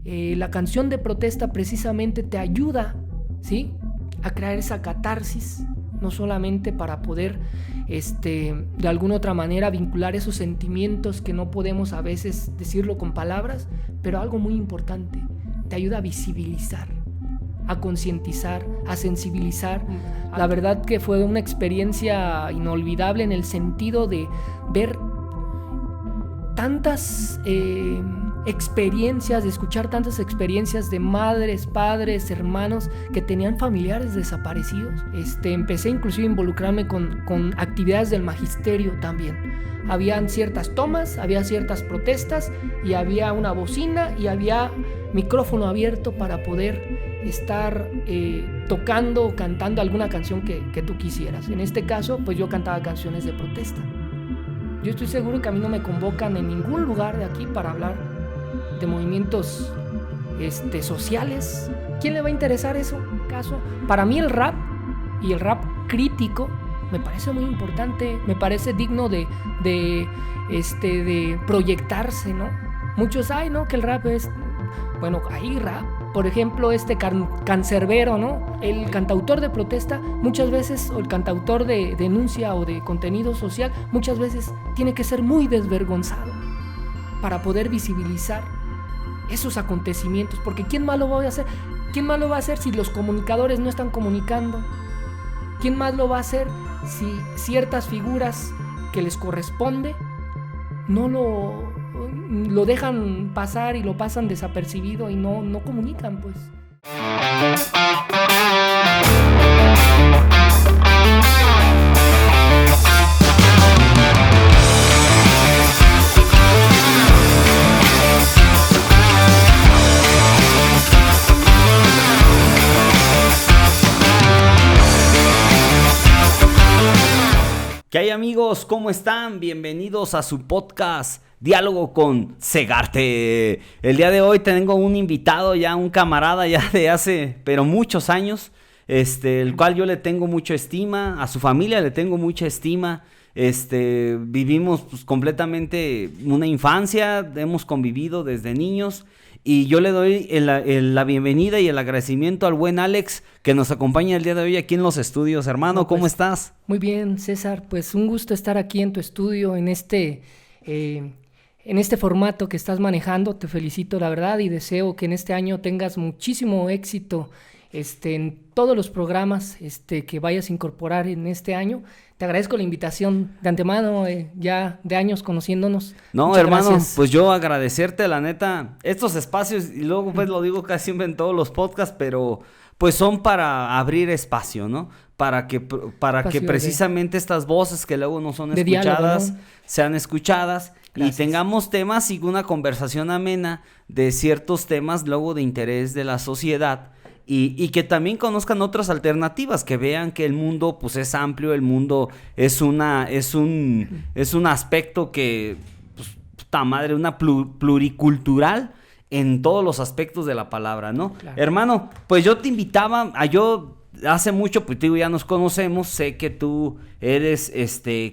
la canción de protesta precisamente te ayuda, ¿sí?, a crear esa catarsis, no solamente para poder de alguna otra manera vincular esos sentimientos que no podemos a veces decirlo con palabras, pero algo muy importante, te ayuda a visibilizar, a concientizar, a sensibilizar. La verdad que fue una experiencia inolvidable en el sentido de ver tantas experiencias, de escuchar tantas experiencias de madres, padres, hermanos que tenían familiares desaparecidos. Empecé inclusive a involucrarme con actividades del magisterio también. Habían ciertas tomas, había ciertas protestas y había una bocina y había micrófono abierto para poder estar tocando o cantando alguna canción que tú quisieras. En este caso, pues yo cantaba canciones de protesta. Yo estoy seguro que a mí no me convocan en ningún lugar de aquí para hablar de movimientos sociales. ¿Quién le va a interesar eso? ¿Acaso? Para mí el rap, y el rap crítico, me parece muy importante, me parece digno de proyectarse, ¿no? Muchos hay, ¿no?, que el rap es... Bueno, hay rap. Por ejemplo, Cancerbero, ¿no? El cantautor de protesta, muchas veces, o el cantautor de denuncia o de contenido social, muchas veces tiene que ser muy desvergonzado para poder visibilizar esos acontecimientos, porque ¿quién más lo va a hacer? ¿Quién más lo va a hacer si los comunicadores no están comunicando? ¿Quién más lo va a hacer si ciertas figuras que les corresponde no lo dejan pasar y lo pasan desapercibido y no comunican, pues? ¿Qué hay, amigos? ¿Cómo están? Bienvenidos a su podcast Diálogo con Segarte. El día de hoy tengo un invitado, ya un camarada ya de hace, pero muchos años, el cual yo le tengo mucha estima, a su familia le tengo mucha estima. Vivimos pues completamente una infancia, hemos convivido desde niños. Y yo le doy la bienvenida y el agradecimiento al buen Alex que nos acompaña el día de hoy aquí en los estudios. Hermano, ¿cómo estás? Muy bien, César. Pues un gusto estar aquí en tu estudio, en este formato que estás manejando. Te felicito, la verdad, y deseo que en este año tengas muchísimo éxito en todos los programas que vayas a incorporar en este año. Te agradezco la invitación de antemano, ya de años conociéndonos. No, muchas hermano, gracias. Pues yo agradecerte, la neta, estos espacios, y luego pues lo digo casi siempre en todos los podcasts, pero pues son para abrir espacio, ¿no? Para que precisamente estas voces que luego no son escuchadas, diálogo, ¿no?, sean escuchadas. Gracias. Y tengamos temas y una conversación amena de ciertos temas luego de interés de la sociedad. Y que también conozcan otras alternativas, que vean que el mundo pues es amplio, el mundo es un aspecto que, pues, puta madre, una pluricultural en todos los aspectos de la palabra, ¿no? Claro. Hermano, pues yo te invitaba hace mucho, pues digo, ya nos conocemos, sé que tú eres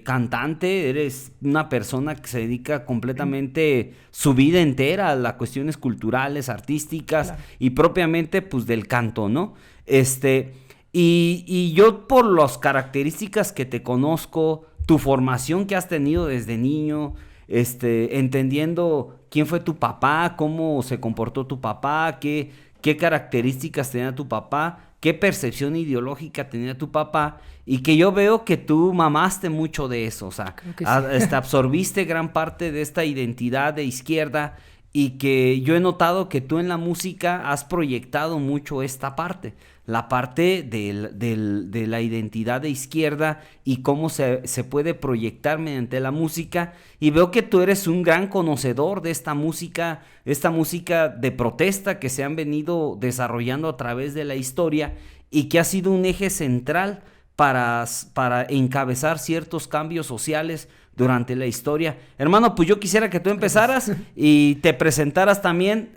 cantante, eres una persona que se dedica completamente su vida entera a las cuestiones culturales, artísticas, claro, y propiamente pues del canto, ¿no? Y yo por las características que te conozco, tu formación que has tenido desde niño, entendiendo quién fue tu papá, cómo se comportó tu papá, qué características tenía tu papá, qué percepción ideológica tenía tu papá, y que yo veo que tú mamaste mucho de eso, o sea, sí, absorbiste gran parte de esta identidad de izquierda, y que yo he notado que tú en la música has proyectado mucho esta parte, la parte de la identidad de izquierda y cómo se puede proyectar mediante la música, y veo que tú eres un gran conocedor de esta música de protesta que se han venido desarrollando a través de la historia y que ha sido un eje central para encabezar ciertos cambios sociales durante la historia. Hermano, pues yo quisiera que tú empezaras y te presentaras también,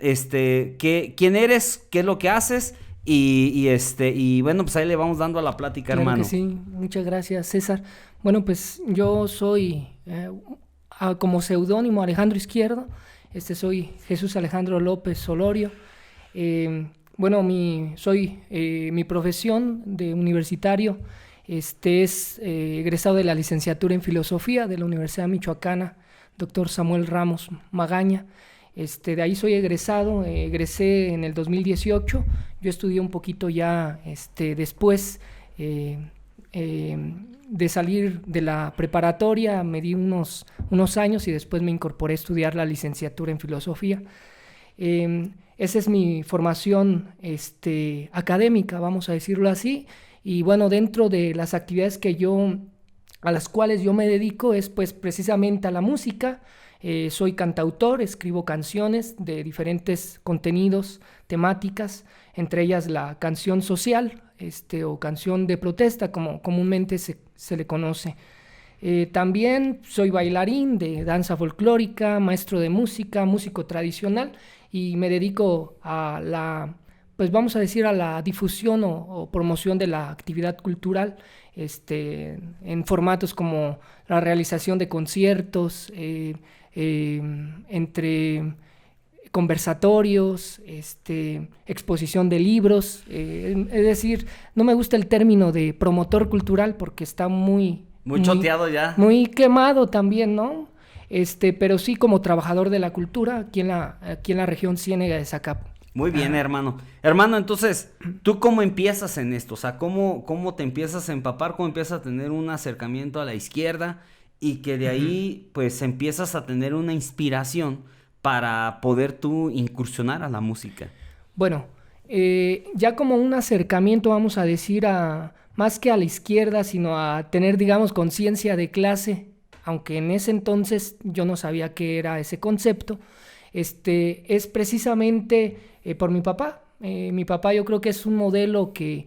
quién eres, qué es lo que haces, y bueno, pues ahí le vamos dando a la plática, claro, hermano. Que sí, muchas gracias, César. Bueno, pues yo soy como seudónimo Alejandro Izquierdo. Soy Jesús Alejandro López Solorio. Mi profesión de universitario es egresado de la licenciatura en Filosofía de la Universidad Michoacana, doctor Samuel Ramos Magaña. De ahí soy egresado, egresé en el 2018. Yo estudié un poquito ya después de salir de la preparatoria, me di unos años y después me incorporé a estudiar la licenciatura en Filosofía. Esa es mi formación académica, vamos a decirlo así, y bueno, dentro de las actividades a las cuales yo me dedico es pues precisamente a la música. Soy cantautor, escribo canciones de diferentes contenidos, temáticas, entre ellas la canción social, o canción de protesta, como comúnmente se le conoce. También soy bailarín de danza folclórica, maestro de música, músico tradicional, y me dedico a vamos a decir, a la difusión o promoción de la actividad cultural, en formatos como la realización de conciertos, entre conversatorios, exposición de libros, es decir, no me gusta el término de promotor cultural porque está muy choteado ya. Muy quemado también, ¿no? Pero sí como trabajador de la cultura aquí en la región Ciénega de Zacapu. Muy bien, hermano. Hermano, entonces, ¿tú cómo empiezas en esto? O sea, ¿cómo te empiezas a empapar? ¿Cómo empiezas a tener un acercamiento a la izquierda? Y que de ahí, pues, empiezas a tener una inspiración para poder tú incursionar a la música. Bueno, ya como un acercamiento, vamos a decir, más que a la izquierda, sino a tener, digamos, conciencia de clase, aunque en ese entonces yo no sabía qué era ese concepto, es precisamente por mi papá. Mi papá yo creo que es un modelo que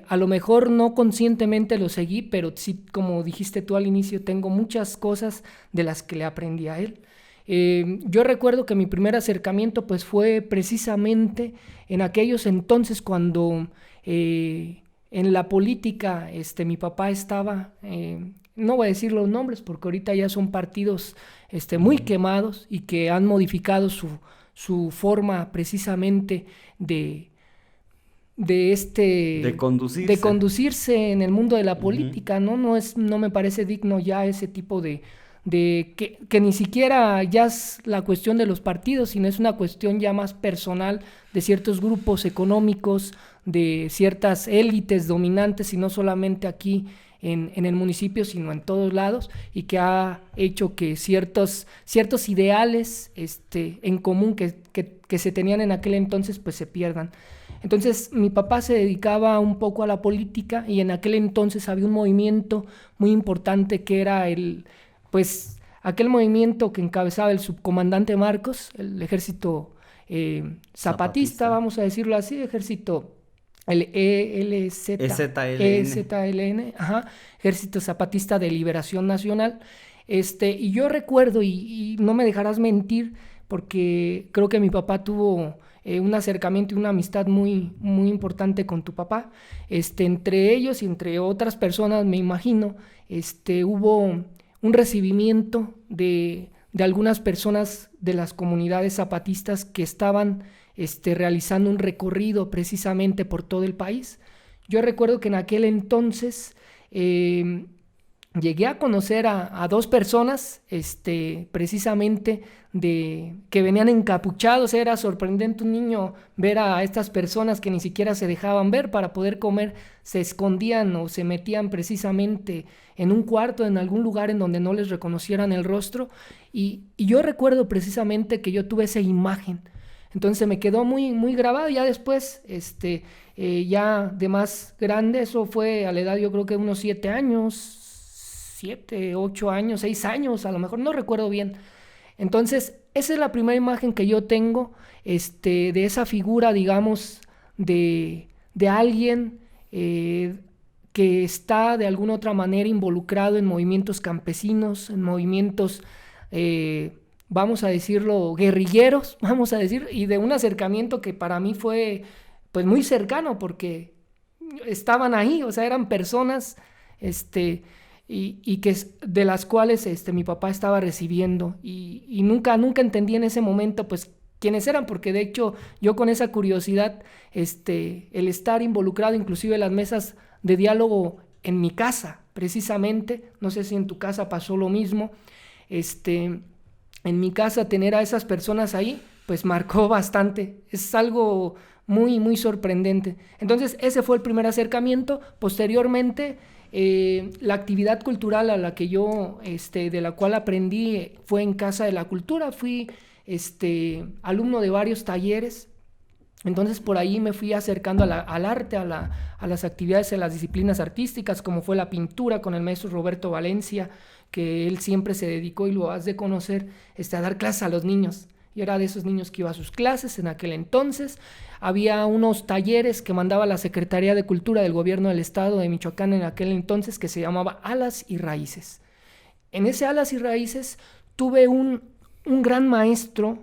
a lo mejor no conscientemente lo seguí, pero sí, como dijiste tú al inicio, tengo muchas cosas de las que le aprendí a él. Yo recuerdo que mi primer acercamiento pues fue precisamente en aquellos entonces cuando en la política mi papá estaba, no voy a decir los nombres porque ahorita ya son partidos muy quemados y que han modificado su forma precisamente de conducirse en el mundo de la política, ¿no? No me parece digno ya ese tipo de que ni siquiera ya es la cuestión de los partidos, sino es una cuestión ya más personal de ciertos grupos económicos, de ciertas élites dominantes, y no solamente aquí en el municipio, sino en todos lados, y que ha hecho que ciertos ideales en común que se tenían en aquel entonces pues se pierdan. Entonces mi papá se dedicaba un poco a la política, y en aquel entonces había un movimiento muy importante que era aquel movimiento que encabezaba el subcomandante Marcos, el ejército zapatista, vamos a decirlo así, ejército EZLN, Ejército Zapatista de Liberación Nacional. Y yo recuerdo, y no me dejarás mentir, porque creo que mi papá tuvo un acercamiento y una amistad muy, muy importante con tu papá. Entre ellos y entre otras personas, me imagino, hubo un recibimiento de algunas personas de las comunidades zapatistas que estaban realizando un recorrido precisamente por todo el país. Yo recuerdo que en aquel entonces llegué a conocer a dos personas precisamente que venían encapuchados. Era sorprendente un niño ver a estas personas que ni siquiera se dejaban ver para poder comer, se escondían o se metían precisamente en un cuarto, en algún lugar en donde no les reconocieran el rostro, y yo recuerdo precisamente que yo tuve esa imagen. Entonces me quedó muy, muy grabado. Ya después, ya de más grande, eso fue a la edad yo creo que unos 7 años, 7, 8 años, 6 años, a lo mejor, no recuerdo bien. Entonces, esa es la primera imagen que yo tengo, de esa figura, digamos, de alguien que está de alguna otra manera involucrado en movimientos campesinos, en movimientos vamos a decirlo, guerrilleros, vamos a decir, y de un acercamiento que para mí fue pues muy cercano, porque estaban ahí, o sea, eran personas y de las cuales mi papá estaba recibiendo y nunca entendí en ese momento pues quiénes eran, porque de hecho yo con esa curiosidad, el estar involucrado inclusive en las mesas de diálogo en mi casa, precisamente, no sé si en tu casa pasó lo mismo, en mi casa tener a esas personas ahí, pues marcó bastante, es algo muy, muy sorprendente. Entonces ese fue el primer acercamiento. Posteriormente, la actividad cultural a la que yo, de la cual aprendí fue en Casa de la Cultura, fui alumno de varios talleres. Entonces por ahí me fui acercando al arte, a las actividades, a las disciplinas artísticas, como fue la pintura con el maestro Roberto Valencia, que él siempre se dedicó, y lo has de conocer, a dar clases a los niños. Yo era de esos niños que iba a sus clases en aquel entonces. Había unos talleres que mandaba la Secretaría de Cultura del Gobierno del Estado de Michoacán en aquel entonces, que se llamaba Alas y Raíces. En ese Alas y Raíces tuve un gran maestro,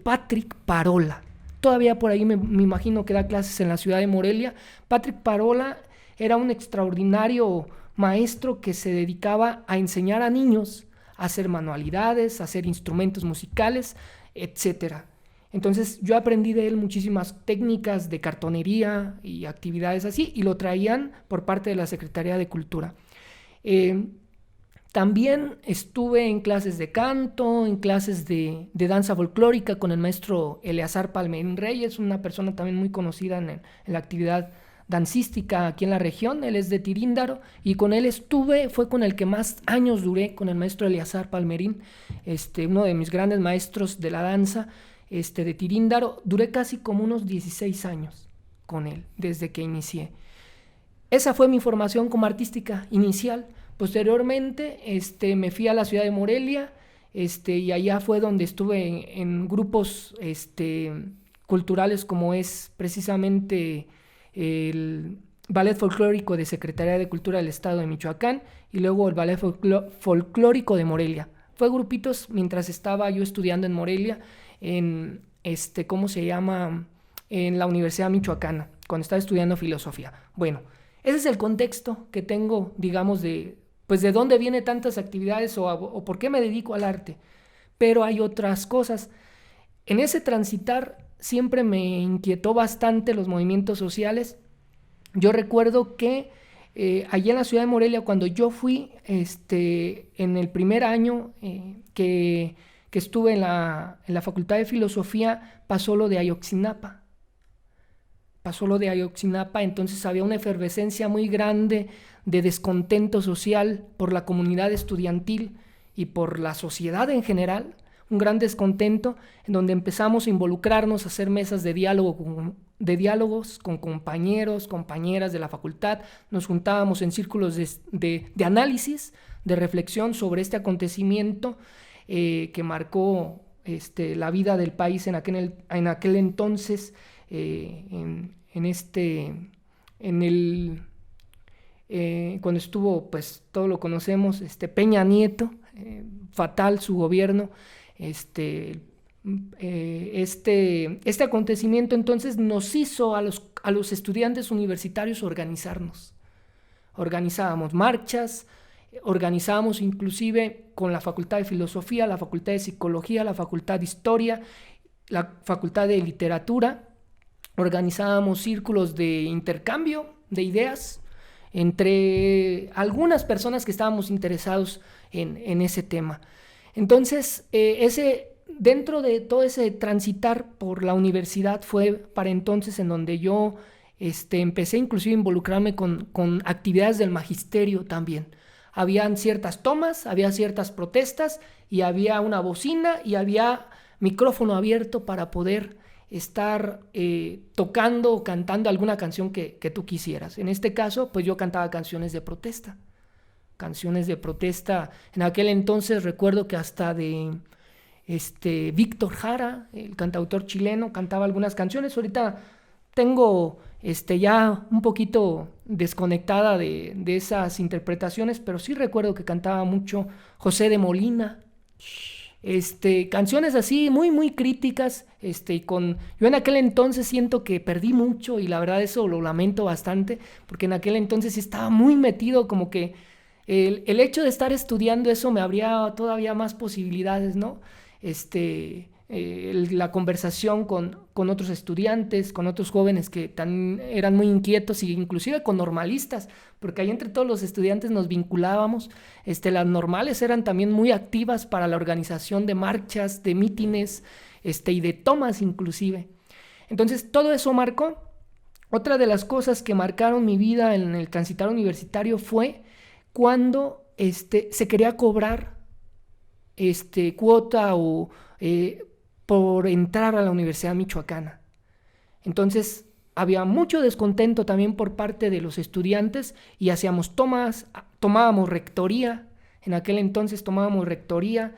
Patrick Parola. Todavía por ahí me imagino que da clases en la ciudad de Morelia. Patrick Parola era un extraordinario maestro que se dedicaba a enseñar a niños a hacer manualidades, a hacer instrumentos musicales, etcétera. Entonces yo aprendí de él muchísimas técnicas de cartonería y actividades así, y lo traían por parte de la Secretaría de Cultura. También estuve en clases de canto, en clases de danza folclórica con el maestro Eleazar Palmerín Reyes, una persona también muy conocida en la actividad dancística aquí en la región. Él es de Tiríndaro y con él fue con el que más años duré, con el maestro Eleazar Palmerín, uno de mis grandes maestros de la danza de Tiríndaro. Duré casi como unos 16 años con él desde que inicié. Esa fue mi formación como artística inicial. Posteriormente me fui a la ciudad de Morelia y allá fue donde estuve en grupos culturales, como es precisamente el Ballet Folclórico de Secretaría de Cultura del Estado de Michoacán y luego el Ballet Folclórico de Morelia. Fue grupitos mientras estaba yo estudiando en Morelia, en ¿cómo se llama? En la Universidad Michoacana, cuando estaba estudiando filosofía. Bueno, ese es el contexto que tengo, digamos, de dónde vienen tantas actividades o por qué me dedico al arte. Pero hay otras cosas. En ese transitar siempre me inquietó bastante los movimientos sociales. Yo recuerdo que allá en la ciudad de Morelia, cuando yo fui en el primer año que estuve en la Facultad de Filosofía, pasó lo de Ayotzinapa. Entonces había una efervescencia muy grande de descontento social por la comunidad estudiantil y por la sociedad en general, un gran descontento en donde empezamos a involucrarnos, a hacer mesas de diálogos con compañeros, compañeras de la facultad. Nos juntábamos en círculos de análisis, de reflexión sobre este acontecimiento que marcó la vida del país en aquel entonces, cuando estuvo, pues todo lo conocemos, Peña Nieto, fatal su gobierno. Este acontecimiento entonces nos hizo a los estudiantes universitarios organizarnos. Organizábamos marchas, organizábamos inclusive con la Facultad de Filosofía, la Facultad de Psicología, la Facultad de Historia, la Facultad de Literatura. Organizábamos círculos de intercambio de ideas entre algunas personas que estábamos interesados en ese tema. Entonces, dentro de todo ese transitar por la universidad fue para entonces en donde yo empecé inclusive a involucrarme con actividades del magisterio también. Habían ciertas tomas, había ciertas protestas y había una bocina y había micrófono abierto para poder estar tocando o cantando alguna canción que tú quisieras. En este caso, pues yo cantaba canciones de protesta. En aquel entonces recuerdo que hasta de Víctor Jara, el cantautor chileno, cantaba algunas canciones. Ahorita tengo ya un poquito desconectada de esas interpretaciones, pero sí recuerdo que cantaba mucho José de Molina. Canciones así muy muy críticas, yo en aquel entonces siento que perdí mucho y la verdad eso lo lamento bastante, porque en aquel entonces sí estaba muy metido, como que el hecho de estar estudiando eso me abría todavía más posibilidades, ¿no? La conversación con otros estudiantes, con otros jóvenes que eran muy inquietos, y inclusive con normalistas, porque ahí entre todos los estudiantes nos vinculábamos. Las normales eran también muy activas para la organización de marchas, de mítines, y de tomas inclusive. Entonces todo eso marcó. Otra de las cosas que marcaron mi vida en el transitar universitario fue cuando se quería cobrar cuota o por entrar a la Universidad Michoacana. Entonces había mucho descontento también por parte de los estudiantes y hacíamos tomábamos rectoría. En aquel entonces tomábamos rectoría,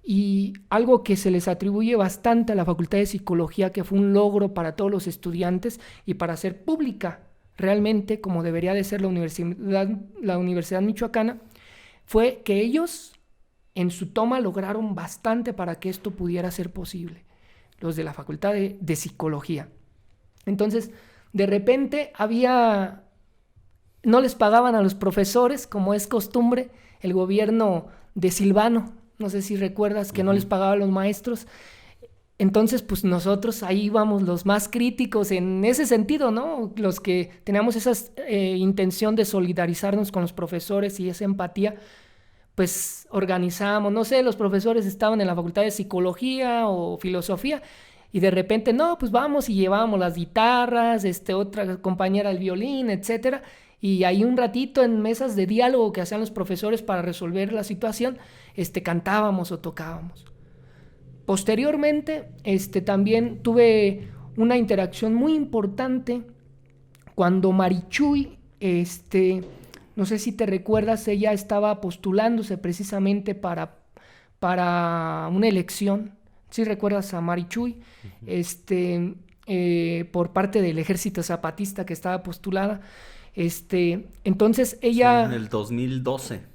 y algo que se les atribuye bastante a la Facultad de Psicología, que fue un logro para todos los estudiantes y para hacer pública realmente como debería de ser la Universidad Michoacana, fue que ellos en su toma lograron bastante para que esto pudiera ser posible, los de la Facultad de Psicología. Entonces, de repente no les pagaban a los profesores, como es costumbre, el gobierno de Silvano, no sé si recuerdas que no les pagaba a los maestros. Entonces, pues nosotros ahí íbamos los más críticos en ese sentido, ¿no? Los que teníamos esa intención de solidarizarnos con los profesores y esa empatía, pues organizábamos, no sé, los profesores estaban en la Facultad de Psicología o Filosofía, y de repente, no, pues vamos, y llevábamos las guitarras, otra compañera el violín, etcétera, y ahí un ratito en mesas de diálogo que hacían los profesores para resolver la situación, cantábamos o tocábamos. Posteriormente, también tuve una interacción muy importante cuando Marichuy, no sé si te recuerdas, ella estaba postulándose precisamente para una elección. ¿Sí recuerdas a Marichuy? Por parte del Ejército Zapatista, que estaba postulada. Entonces ella... Sí, en el 2012.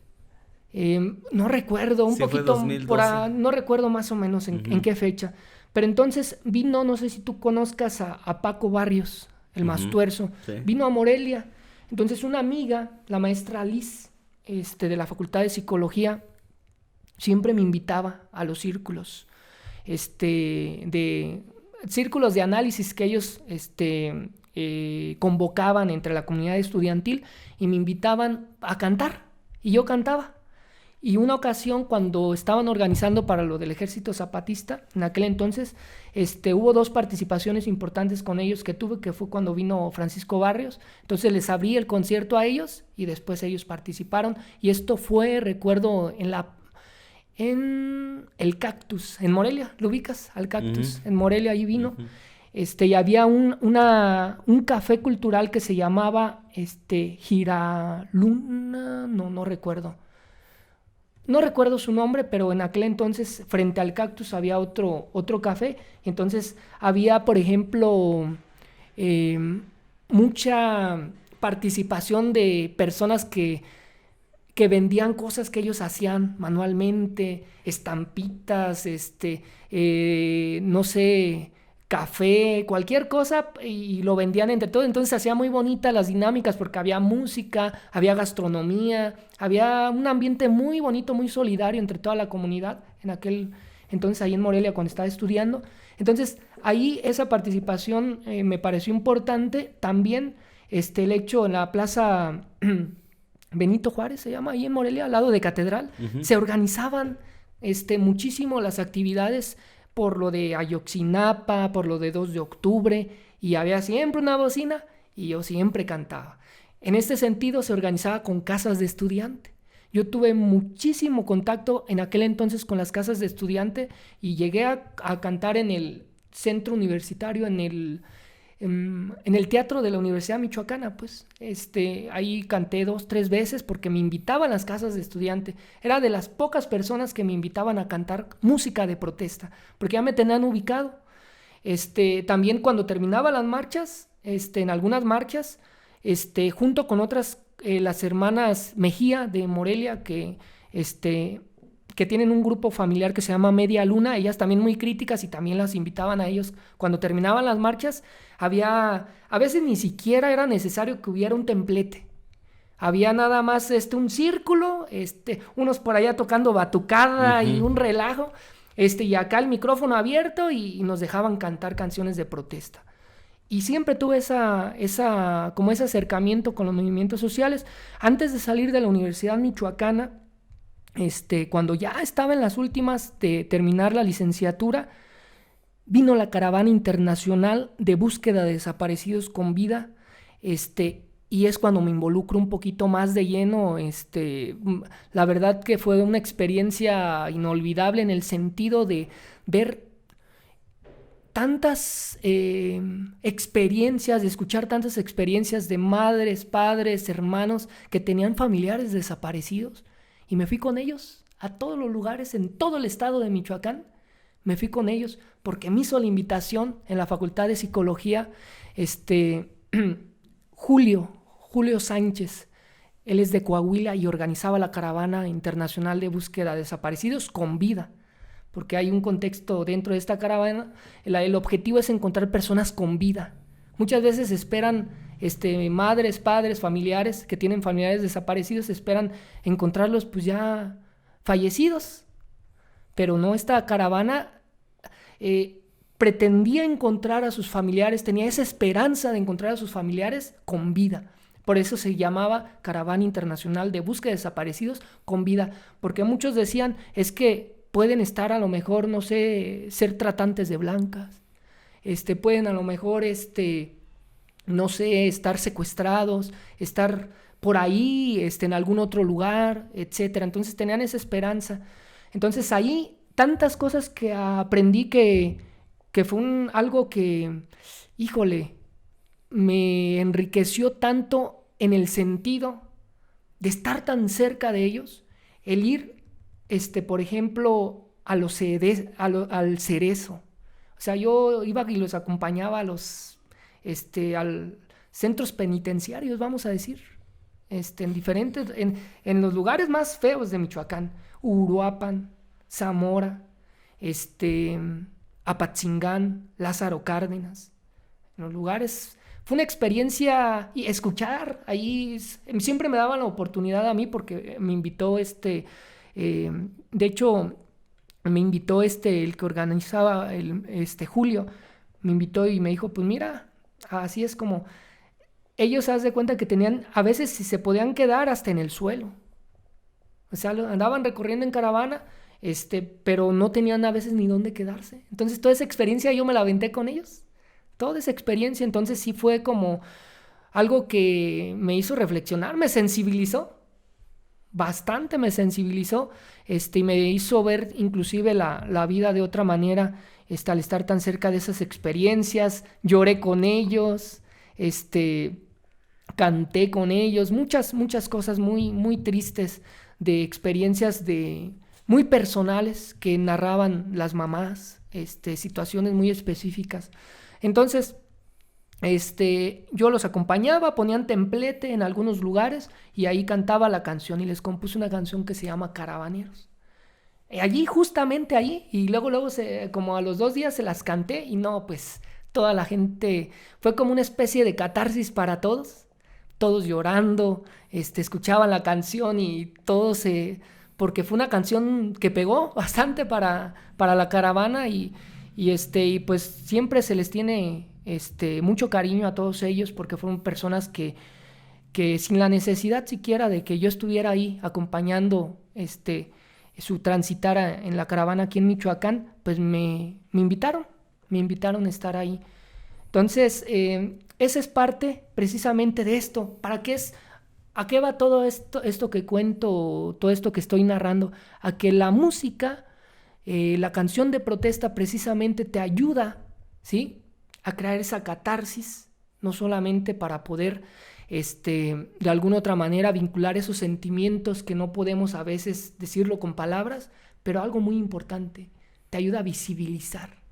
No recuerdo, un sí, poquito, no recuerdo más o menos en qué fecha. Pero entonces vino, no sé si tú conozcas a Paco Barrios, el Mastuerzo, sí. Vino a Morelia. Entonces una amiga, la maestra Liz, de la Facultad de Psicología, siempre me invitaba a los círculos, de círculos de análisis que ellos convocaban entre la comunidad estudiantil, y me invitaban a cantar, y yo cantaba. Y una ocasión, cuando estaban organizando para lo del Ejército Zapatista, en aquel entonces, hubo 2 participaciones importantes con ellos que tuve, que fue cuando vino Francisco Barrios. Entonces les abrí el concierto a ellos y después ellos participaron. Y esto fue, recuerdo, en el Cactus, en Morelia. ¿Lo ubicas? Al Cactus, en Morelia, ahí vino. Y había un café cultural que se llamaba Giraluna, no recuerdo. No recuerdo su nombre, pero en aquel entonces frente al Cactus había otro café. Entonces había, por ejemplo, mucha participación de personas que vendían cosas que ellos hacían manualmente, estampitas, no sé, café, cualquier cosa, y lo vendían entre todos. Entonces se hacía muy bonita las dinámicas porque había música, había gastronomía, había un ambiente muy bonito, muy solidario entre toda la comunidad en aquel entonces, ahí en Morelia, cuando estaba estudiando. Entonces ahí esa participación me pareció importante. También el hecho en la plaza Benito Juárez, se llama, ahí en Morelia, al lado de Catedral, se organizaban muchísimo las actividades por lo de Ayotzinapa, por lo de 2 de octubre, y había siempre una bocina y yo siempre cantaba. En este sentido se organizaba con casas de estudiante. Yo tuve muchísimo contacto en aquel entonces con las casas de estudiante y llegué a cantar en el centro universitario, en el teatro de la Universidad Michoacana, pues. Ahí canté 2-3 veces porque me invitaban a las casas de estudiante. Era de las pocas personas que me invitaban a cantar música de protesta, porque ya me tenían ubicado. También cuando terminaba las marchas, en algunas marchas, junto con otras, las hermanas Mejía de Morelia, que tienen un grupo familiar que se llama Media Luna, ellas también muy críticas, y también las invitaban a ellos. Cuando terminaban las marchas, a veces ni siquiera era necesario que hubiera un templete. Había nada más un círculo, unos por allá tocando batucada y un relajo, y acá el micrófono abierto y nos dejaban cantar canciones de protesta. Y siempre tuve como ese acercamiento con los movimientos sociales. Antes de salir de la Universidad Michoacana, cuando ya estaba en las últimas de terminar la licenciatura, vino la Caravana Internacional de Búsqueda de Desaparecidos con Vida, y es cuando me involucro un poquito más de lleno. La verdad que fue una experiencia inolvidable en el sentido de ver tantas experiencias, de escuchar tantas experiencias de madres, padres, hermanos que tenían familiares desaparecidos, y me fui con ellos a todos los lugares en todo el estado de Michoacán. Me fui con ellos porque me hizo la invitación en la Facultad de Psicología Julio Sánchez. Él es de Coahuila y organizaba la Caravana Internacional de Búsqueda de Desaparecidos con Vida, porque hay un contexto dentro de esta caravana. El objetivo es encontrar personas con vida. Muchas veces esperan madres, padres, familiares que tienen familiares desaparecidos, esperan encontrarlos pues ya fallecidos, pero no, esta caravana pretendía encontrar a sus familiares, tenía esa esperanza de encontrar a sus familiares con vida. Por eso se llamaba Caravana Internacional de Búsqueda de Desaparecidos con Vida, porque muchos decían, es que pueden estar a lo mejor, no sé, ser tratantes de blancas, pueden a lo mejor, no sé, estar secuestrados, estar por ahí, en algún otro lugar, etcétera. Entonces tenían esa esperanza. Entonces ahí tantas cosas que aprendí que fue algo que, híjole, me enriqueció tanto en el sentido de estar tan cerca de ellos, el ir, por ejemplo, al Cerezo. O sea, yo iba y los acompañaba a los, al centros penitenciarios, vamos a decir, en diferentes, en los lugares más feos de Michoacán, Uruapan, Zamora, Apatzingán, Lázaro Cárdenas, en los lugares. Fue una experiencia, y escuchar ahí, siempre me daban la oportunidad a mí, porque me invitó de hecho, me invitó el que organizaba Julio, me invitó y me dijo, pues mira, así es como, ellos haz de cuenta que tenían, a veces si se podían quedar hasta en el suelo, o sea, andaban recorriendo en caravana, pero no tenían a veces ni dónde quedarse. Entonces toda esa experiencia yo me la aventé con ellos, toda esa experiencia. Entonces sí fue como algo que me hizo reflexionar, me sensibilizó, bastante me sensibilizó, y me hizo ver inclusive la vida de otra manera, al estar tan cerca de esas experiencias. Lloré con ellos, canté con ellos, muchas cosas muy, muy tristes, de experiencias muy personales que narraban las mamás, situaciones muy específicas. Entonces, yo los acompañaba, ponían templete en algunos lugares y ahí cantaba la canción, y les compuse una canción que se llama Caravaneros. Allí, justamente ahí, y luego como a los 2 días se las canté, y no, pues toda la gente, fue como una especie de catarsis para todos llorando, escuchaban la canción y todos porque fue una canción que pegó bastante para la caravana, y pues siempre se les tiene mucho cariño a todos ellos, porque fueron personas que sin la necesidad siquiera de que yo estuviera ahí acompañando su transitar en la caravana aquí en Michoacán, pues me invitaron a estar ahí. Entonces, esa es parte precisamente de esto. ¿A qué va todo esto que cuento, todo esto que estoy narrando? A que la música, la canción de protesta precisamente te ayuda, ¿sí?, a crear esa catarsis, no solamente para poder, de alguna otra manera, vincular esos sentimientos que no podemos a veces decirlo con palabras, pero algo muy importante, te ayuda a visibilizar,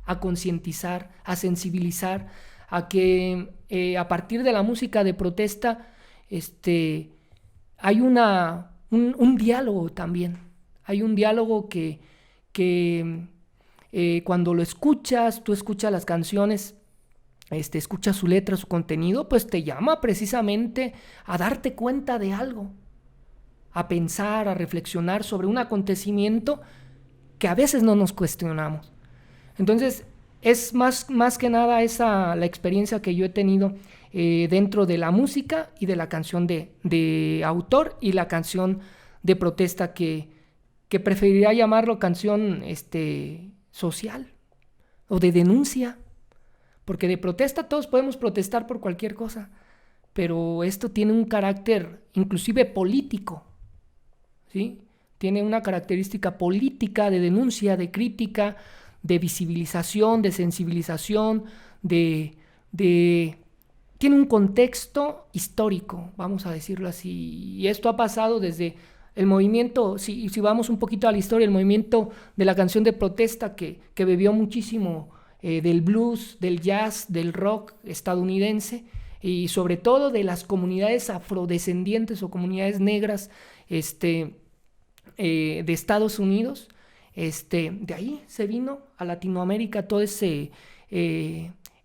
a concientizar, a sensibilizar, a que a partir de la música de protesta hay un diálogo también. Hay un diálogo que cuando lo escuchas, tú escuchas las canciones, escuchas su letra, su contenido, pues te llama precisamente a darte cuenta de algo, a pensar, a reflexionar sobre un acontecimiento que a veces no nos cuestionamos. Entonces, es más que nada esa la experiencia que yo he tenido dentro de la música y de la canción de autor y la canción de protesta que preferiría llamarlo canción social o de denuncia, porque de protesta todos podemos protestar por cualquier cosa, pero esto tiene un carácter inclusive político, ¿sí? Tiene una característica política de denuncia, de crítica, de visibilización, de sensibilización, tiene un contexto histórico, vamos a decirlo así, y esto ha pasado desde el movimiento, si vamos un poquito a la historia, el movimiento de la canción de protesta que bebió muchísimo del blues, del jazz, del rock estadounidense, y sobre todo de las comunidades afrodescendientes o comunidades negras de Estados Unidos. De ahí se vino a Latinoamérica toda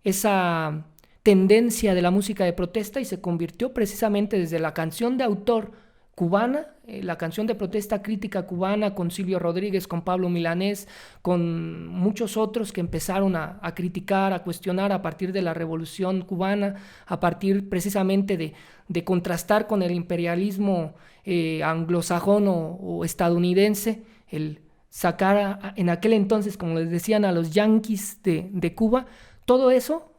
esa tendencia de la música de protesta y se convirtió precisamente desde la canción de autor cubana, la canción de protesta crítica cubana con Silvio Rodríguez, con Pablo Milanés, con muchos otros que empezaron a criticar, a cuestionar a partir de la Revolución Cubana, a partir precisamente de contrastar con el imperialismo anglosajón o estadounidense, el sacar en aquel entonces, como les decían, a los yanquis de Cuba. Todo eso,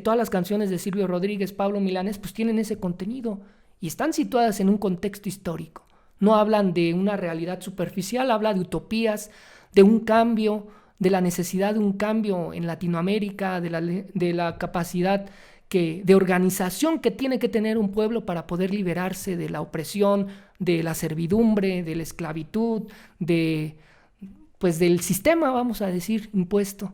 todas las canciones de Silvio Rodríguez, Pablo Milanés, pues tienen ese contenido y están situadas en un contexto histórico. No hablan de una realidad superficial, habla de utopías, de un cambio, de la necesidad de un cambio en Latinoamérica, de la capacidad de organización que tiene que tener un pueblo para poder liberarse de la opresión, de la servidumbre, de la esclavitud, pues del sistema, vamos a decir, impuesto.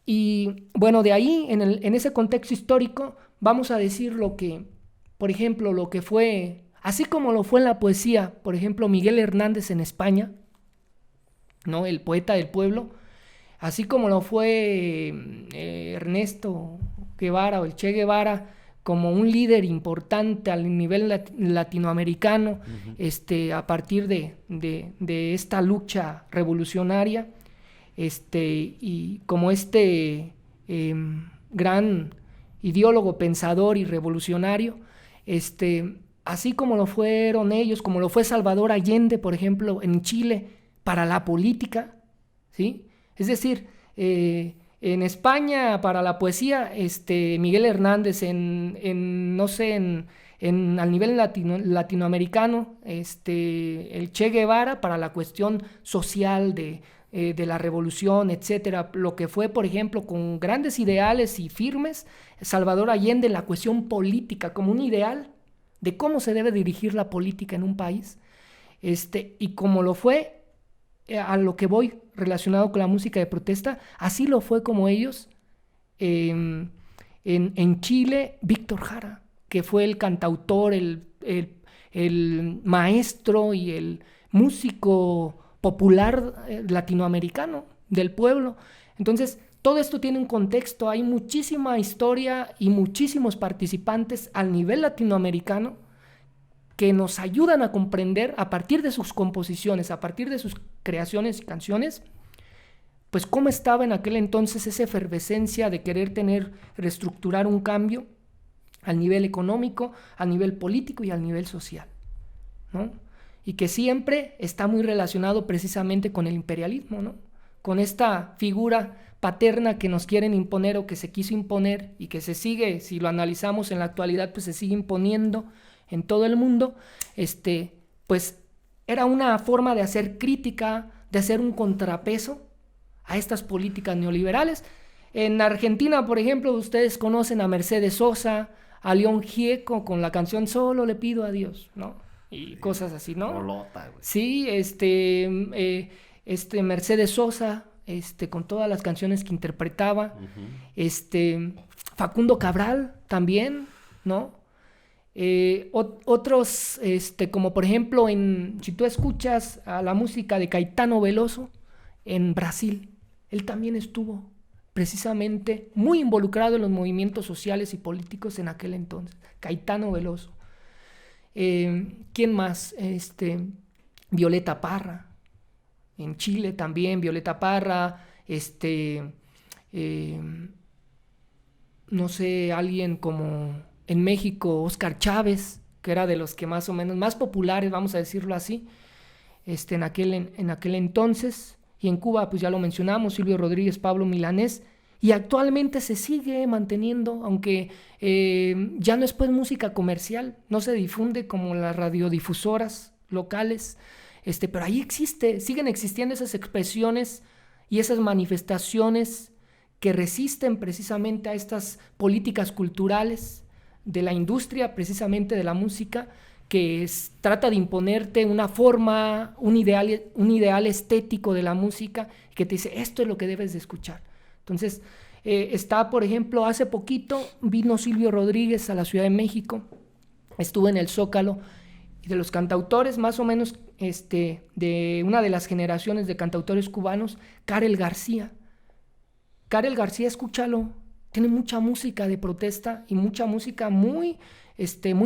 Y bueno, de ahí, en ese contexto histórico, vamos a decir lo que, por ejemplo, lo que fue, así como lo fue en la poesía, por ejemplo, Miguel Hernández en España, ¿no? El poeta del pueblo, así como lo fue Ernesto Guevara o el Che Guevara, como un líder importante al nivel latinoamericano, a partir de esta lucha revolucionaria, y como gran ideólogo, pensador y revolucionario, así como lo fueron ellos, como lo fue Salvador Allende, por ejemplo, en Chile, para la política, ¿sí? Es decir, en España, para la poesía, Miguel Hernández, al nivel latinoamericano, el Che Guevara para la cuestión social de la revolución, etcétera, lo que fue, por ejemplo, con grandes ideales y firmes, Salvador Allende en la cuestión política, como un ideal de cómo se debe dirigir la política en un país, y como lo fue, a lo que voy relacionado con la música de protesta, así lo fue como ellos en Chile, Víctor Jara, que fue el cantautor, el maestro y el músico popular latinoamericano del pueblo. Entonces, todo esto tiene un contexto, hay muchísima historia y muchísimos participantes al nivel latinoamericano que nos ayudan a comprender a partir de sus composiciones, a partir de sus creaciones y canciones, pues cómo estaba en aquel entonces esa efervescencia de querer reestructurar un cambio al nivel económico, al nivel político y al nivel social, ¿no? Y que siempre está muy relacionado precisamente con el imperialismo, ¿no? Con esta figura paterna que nos quieren imponer o que se quiso imponer y que se sigue, si lo analizamos en la actualidad, pues se sigue imponiendo en todo el mundo, pues era una forma de hacer crítica, de hacer un contrapeso a estas políticas neoliberales. En Argentina, por ejemplo, ustedes conocen a Mercedes Sosa, a León Gieco con la canción Solo le pido a Dios, ¿no? Y sí, cosas así, ¿no? Rolota, güey. Sí, Mercedes Sosa, con todas las canciones que interpretaba, Facundo Cabral también, ¿no? Otros, como por ejemplo, si tú escuchas a la música de Caetano Veloso en Brasil, él también estuvo precisamente muy involucrado en los movimientos sociales y políticos en aquel entonces. Caetano Veloso. ¿Quién más? Violeta Parra. En Chile también, Violeta Parra. No sé, alguien como en México, Óscar Chávez, que era de los que más o menos, más populares, vamos a decirlo así, en aquel entonces. Y en Cuba, pues ya lo mencionamos, Silvio Rodríguez, Pablo Milanés, y actualmente se sigue manteniendo, aunque ya no es pues música comercial, no se difunde como las radiodifusoras locales, pero ahí siguen existiendo esas expresiones y esas manifestaciones que resisten precisamente a estas políticas culturales de la industria, precisamente de la música, que trata de imponerte una forma, un ideal estético de la música, que te dice, esto es lo que debes de escuchar. Entonces, por ejemplo, hace poquito vino Silvio Rodríguez a la Ciudad de México, estuvo en el Zócalo, y de los cantautores más o menos, de una de las generaciones de cantautores cubanos, Karel García. Karel García, escúchalo, tiene mucha música de protesta y mucha música muy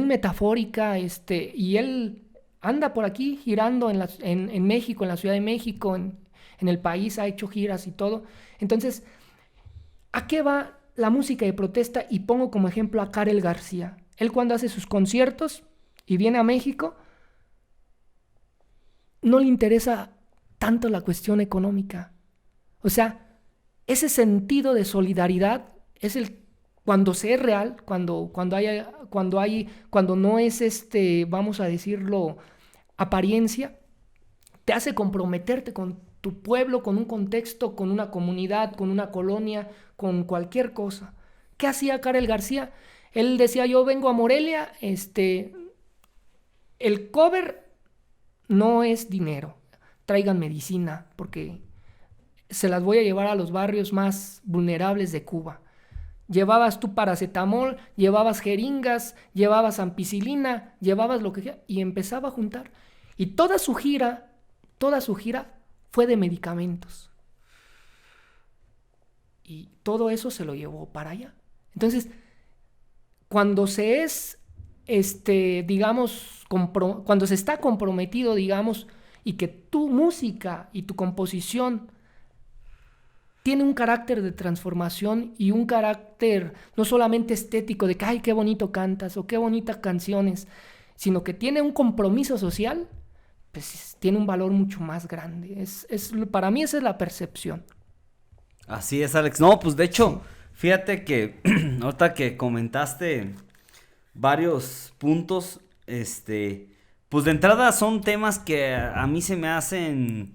metafórica, y él anda por aquí girando en México, en la Ciudad de México, en el país, ha hecho giras y todo. Entonces, ¿a qué va la música de protesta? Y pongo como ejemplo a Karel García. Él, cuando hace sus conciertos y viene a México, no le interesa tanto la cuestión económica. O sea, ese sentido de solidaridad es cuando se es real, cuando no es vamos a decirlo, apariencia, te hace comprometerte con tu pueblo, con un contexto, con una comunidad, con una colonia, con cualquier cosa. ¿Qué hacía Karel García? Él decía, yo vengo a Morelia, el cover no es dinero, traigan medicina, porque se las voy a llevar a los barrios más vulnerables de Cuba. Llevabas tu paracetamol, llevabas jeringas, llevabas ampicilina, llevabas lo que sea, y empezaba a juntar. Y toda su gira fue de medicamentos. Y todo eso se lo llevó para allá. Entonces, cuando se es, cuando se está comprometido, digamos, y que tu música y tu composición tiene un carácter de transformación y un carácter no solamente estético de que, ay, qué bonito cantas o qué bonitas canciones, sino que tiene un compromiso social, pues tiene un valor mucho más grande. Para mí esa es la percepción. Así es, Alex. No, pues de hecho, fíjate que ahorita que comentaste varios puntos, pues de entrada son temas que a mí se me hacen,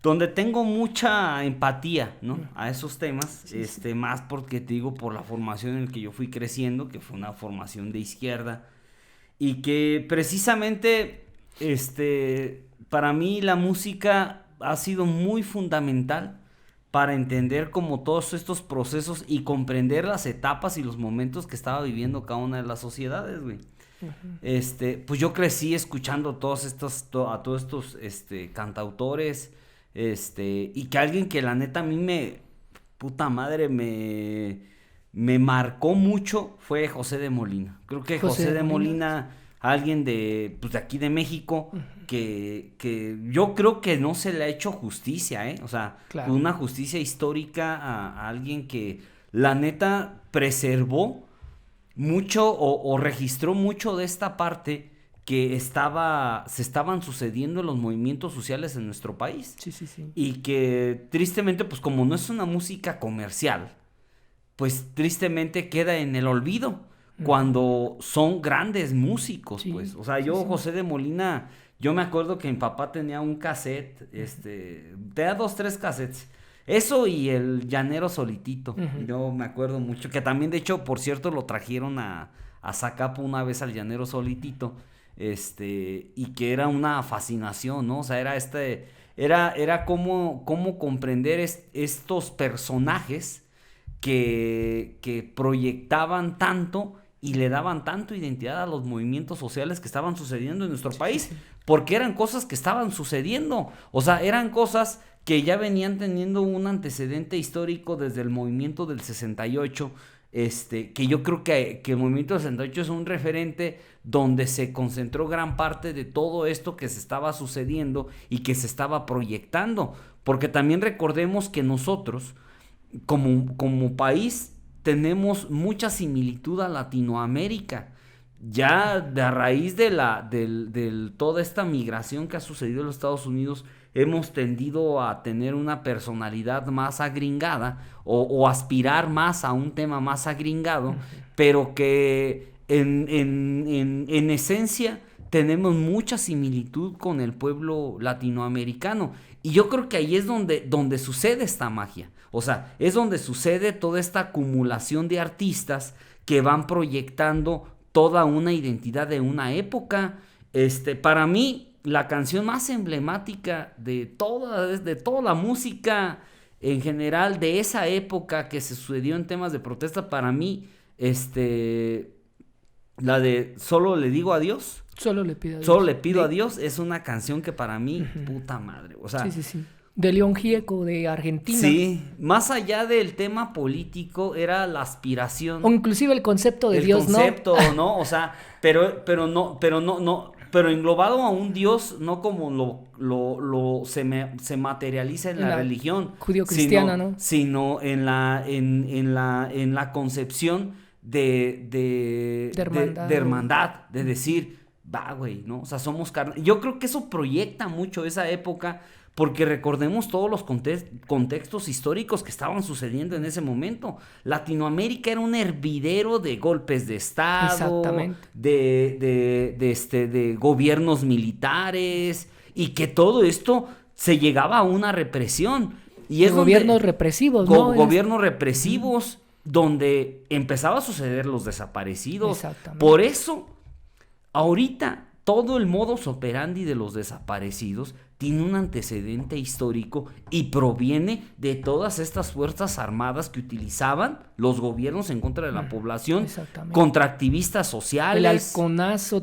donde tengo mucha empatía, ¿no? A esos temas, sí. Más porque te digo, por la formación en la que yo fui creciendo, que fue una formación de izquierda, y que precisamente, para mí la música ha sido muy fundamental para entender como todos estos procesos y comprender las etapas y los momentos que estaba viviendo cada una de las sociedades, güey. Uh-huh. Pues yo crecí escuchando a todos estos cantautores, y que alguien que la neta a mí puta madre, me marcó mucho fue José de Molina. Creo que José de Molina, alguien de aquí de México, uh-huh, que yo creo que no se le ha hecho justicia, o sea, claro, una justicia histórica a alguien que la neta preservó mucho o registró mucho de esta parte que se estaban sucediendo en los movimientos sociales en nuestro país. Sí, sí, sí. Y que tristemente, pues como no es una música comercial, pues tristemente queda en el olvido cuando son grandes músicos, sí, pues. O sea, yo, sí. José de Molina, yo me acuerdo que mi papá tenía un cassette, tenía 2, 3 cassettes. Eso y el Llanero Solitito. Uh-huh. Yo me acuerdo mucho, que también, de hecho, por cierto, lo trajeron a Zacapu una vez al Llanero Solitito. Y que era una fascinación, ¿no? O sea, era cómo comprender estos personajes que proyectaban tanto y le daban tanto identidad a los movimientos sociales que estaban sucediendo en nuestro país, porque eran cosas que estaban sucediendo, o sea, eran cosas que ya venían teniendo un antecedente histórico desde el movimiento del 68, que yo creo que el movimiento del 68 es un referente donde se concentró gran parte de todo esto que se estaba sucediendo y que se estaba proyectando, porque también recordemos que nosotros como país tenemos mucha similitud a Latinoamérica. Ya a raíz de toda esta migración que ha sucedido en los Estados Unidos, hemos tendido a tener una personalidad más agringada o aspirar más a un tema más agringado, pero que en esencia tenemos mucha similitud con el pueblo latinoamericano. Y yo creo que ahí es donde sucede esta magia. O sea, es donde sucede toda esta acumulación de artistas que van proyectando toda una identidad de una época. Para mí, la canción más emblemática de toda la música en general de esa época que se sucedió en temas de protesta, para mí, la de Solo le digo adiós. Solo le pido a Dios. Solo le pido a Dios es una canción que para mí, puta madre, o sea... Sí. De León Gieco, de Argentina. Sí, más allá del tema político, era la aspiración. O inclusive el concepto de Dios, ¿no? El concepto, ¿no? O sea, pero englobado a un Dios, no como se materializa en la religión. Judío-cristiana, ¿no? Sino en la concepción de hermandad, de decir, va, güey, ¿no? O sea, somos carne. Yo creo que eso proyecta mucho esa época, porque recordemos todos los contextos históricos que estaban sucediendo en ese momento. Latinoamérica era un hervidero de golpes de Estado, de gobiernos militares, y que todo esto se llegaba a una represión. Y es gobiernos represivos, ¿no? Gobiernos represivos, donde empezaba a suceder los desaparecidos. Exactamente. Por eso, ahorita, todo el modus operandi de los desaparecidos tiene un antecedente histórico y proviene de todas estas fuerzas armadas que utilizaban los gobiernos en contra de la población, contra activistas sociales. El halconazo,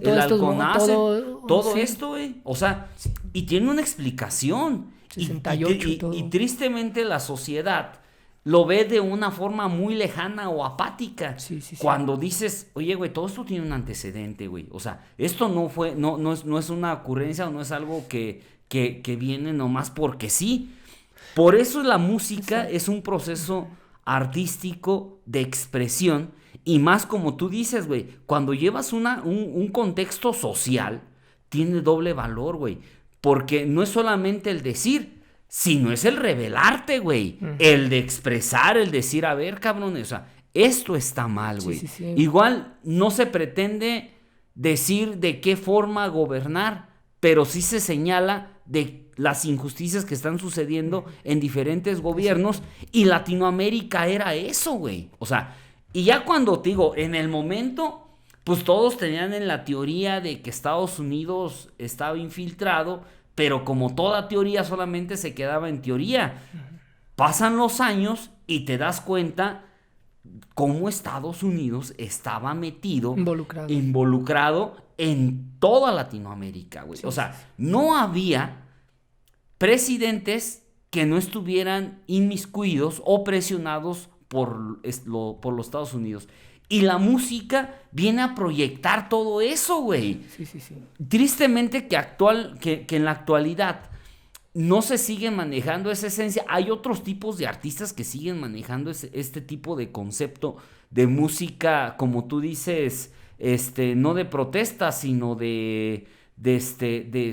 todo esto, güey. O sea, y tiene una explicación. 68 y tristemente la sociedad lo ve de una forma muy lejana o apática. Sí. Cuando dices, oye, güey, todo esto tiene un antecedente, güey. O sea, esto no es una ocurrencia o no es algo que viene nomás porque sí. Por eso la música es un proceso artístico de expresión, y más como tú dices, güey, cuando llevas un contexto social, tiene doble valor, güey, porque no es solamente el decir, sino es el revelarte, güey, el de expresar, el decir, a ver, cabrones, o sea, esto está mal, güey. Sí. Igual no se pretende decir de qué forma gobernar, pero sí se señala de las injusticias que están sucediendo en diferentes gobiernos, y Latinoamérica era eso, güey. O sea, y ya cuando te digo, en el momento, pues todos tenían en la teoría de que Estados Unidos estaba infiltrado, pero como toda teoría solamente se quedaba en teoría. Pasan los años y te das cuenta cómo Estados Unidos estaba involucrado en toda Latinoamérica, güey. Sí, o sea, no había presidentes que no estuvieran inmiscuidos o presionados por los Estados Unidos. Y la música viene a proyectar todo eso, güey. Sí. Tristemente que en la actualidad no se sigue manejando esa esencia. Hay otros tipos de artistas que siguen manejando este tipo de concepto de música, como tú dices, no de protesta, sino de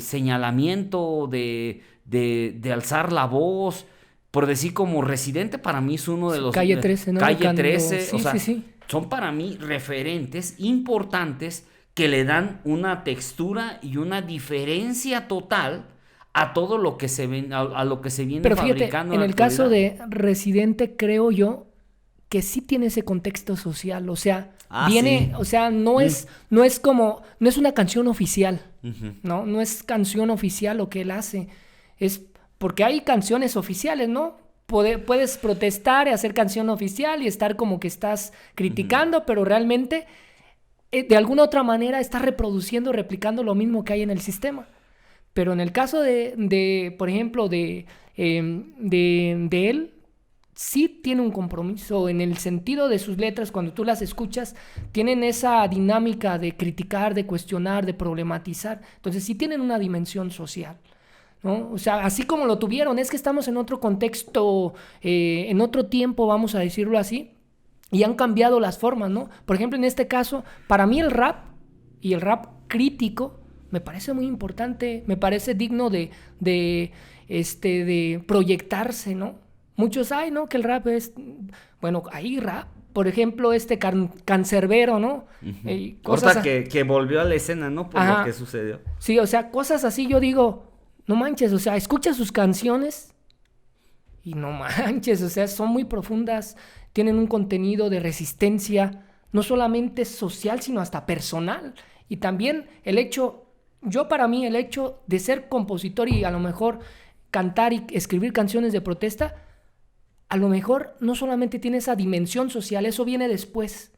señalamiento, de alzar la voz. Por decir, como Residente, para mí es uno de los... Calle 13, ¿no? Calle 13, sí, o sea, sí. Son para mí referentes importantes que le dan una textura y una diferencia total a todo lo que se ven, a lo que se viene fabricando. Pero fíjate, en el caso de Residente, creo yo que sí tiene ese contexto social, o sea, sí. O sea, no es una canción oficial, no es canción oficial lo que él hace, es porque hay canciones oficiales, ¿no? Puedes protestar y hacer canción oficial y estar como que estás criticando, pero realmente de alguna otra manera estás replicando lo mismo que hay en el sistema. Pero en el caso por ejemplo, de él, sí tiene un compromiso en el sentido de sus letras. Cuando tú las escuchas, tienen esa dinámica de criticar, de cuestionar, de problematizar. Entonces sí tienen una dimensión social, ¿no? O sea, así como lo tuvieron, es que estamos en otro contexto, en otro tiempo, vamos a decirlo así, y han cambiado las formas, ¿no? Por ejemplo, en este caso, para mí el rap y el rap crítico me parece muy importante, me parece digno de proyectarse, ¿no? Muchos hay, ¿no? Que el rap es, bueno, hay rap, por ejemplo, Cancerbero, ¿no? Cosas que volvió a la escena, ¿no? Por lo que sucedió. Sí, o sea, cosas así, yo digo, no manches, o sea, escucha sus canciones y no manches, o sea, son muy profundas, tienen un contenido de resistencia, no solamente social, sino hasta personal. Y también para mí, el hecho de ser compositor y a lo mejor cantar y escribir canciones de protesta, a lo mejor no solamente tiene esa dimensión social, eso viene después,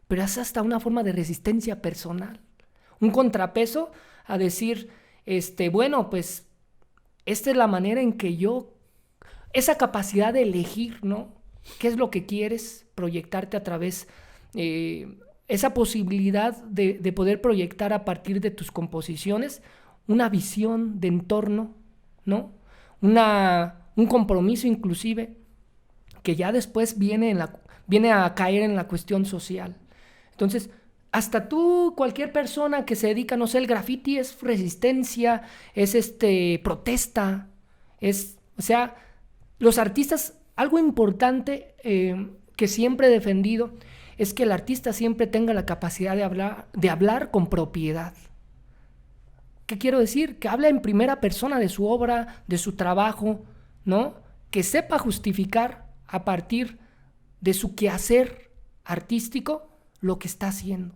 pero es hasta una forma de resistencia personal, un contrapeso a decir, bueno, pues esta es la manera en que esa capacidad de elegir, ¿no? ¿Qué es lo que quieres proyectarte a través, esa posibilidad de poder proyectar a partir de tus composiciones una visión de entorno, ¿no? Un compromiso inclusive, que ya después viene a caer en la cuestión social. Entonces, hasta tú, cualquier persona que se dedica, no sé, el graffiti es resistencia, es protesta, o sea, los artistas, algo importante que siempre he defendido es que el artista siempre tenga la capacidad de hablar con propiedad. ¿Qué quiero decir? Que habla en primera persona de su obra, de su trabajo, ¿no? Que sepa justificar a partir de su quehacer artístico lo que está haciendo.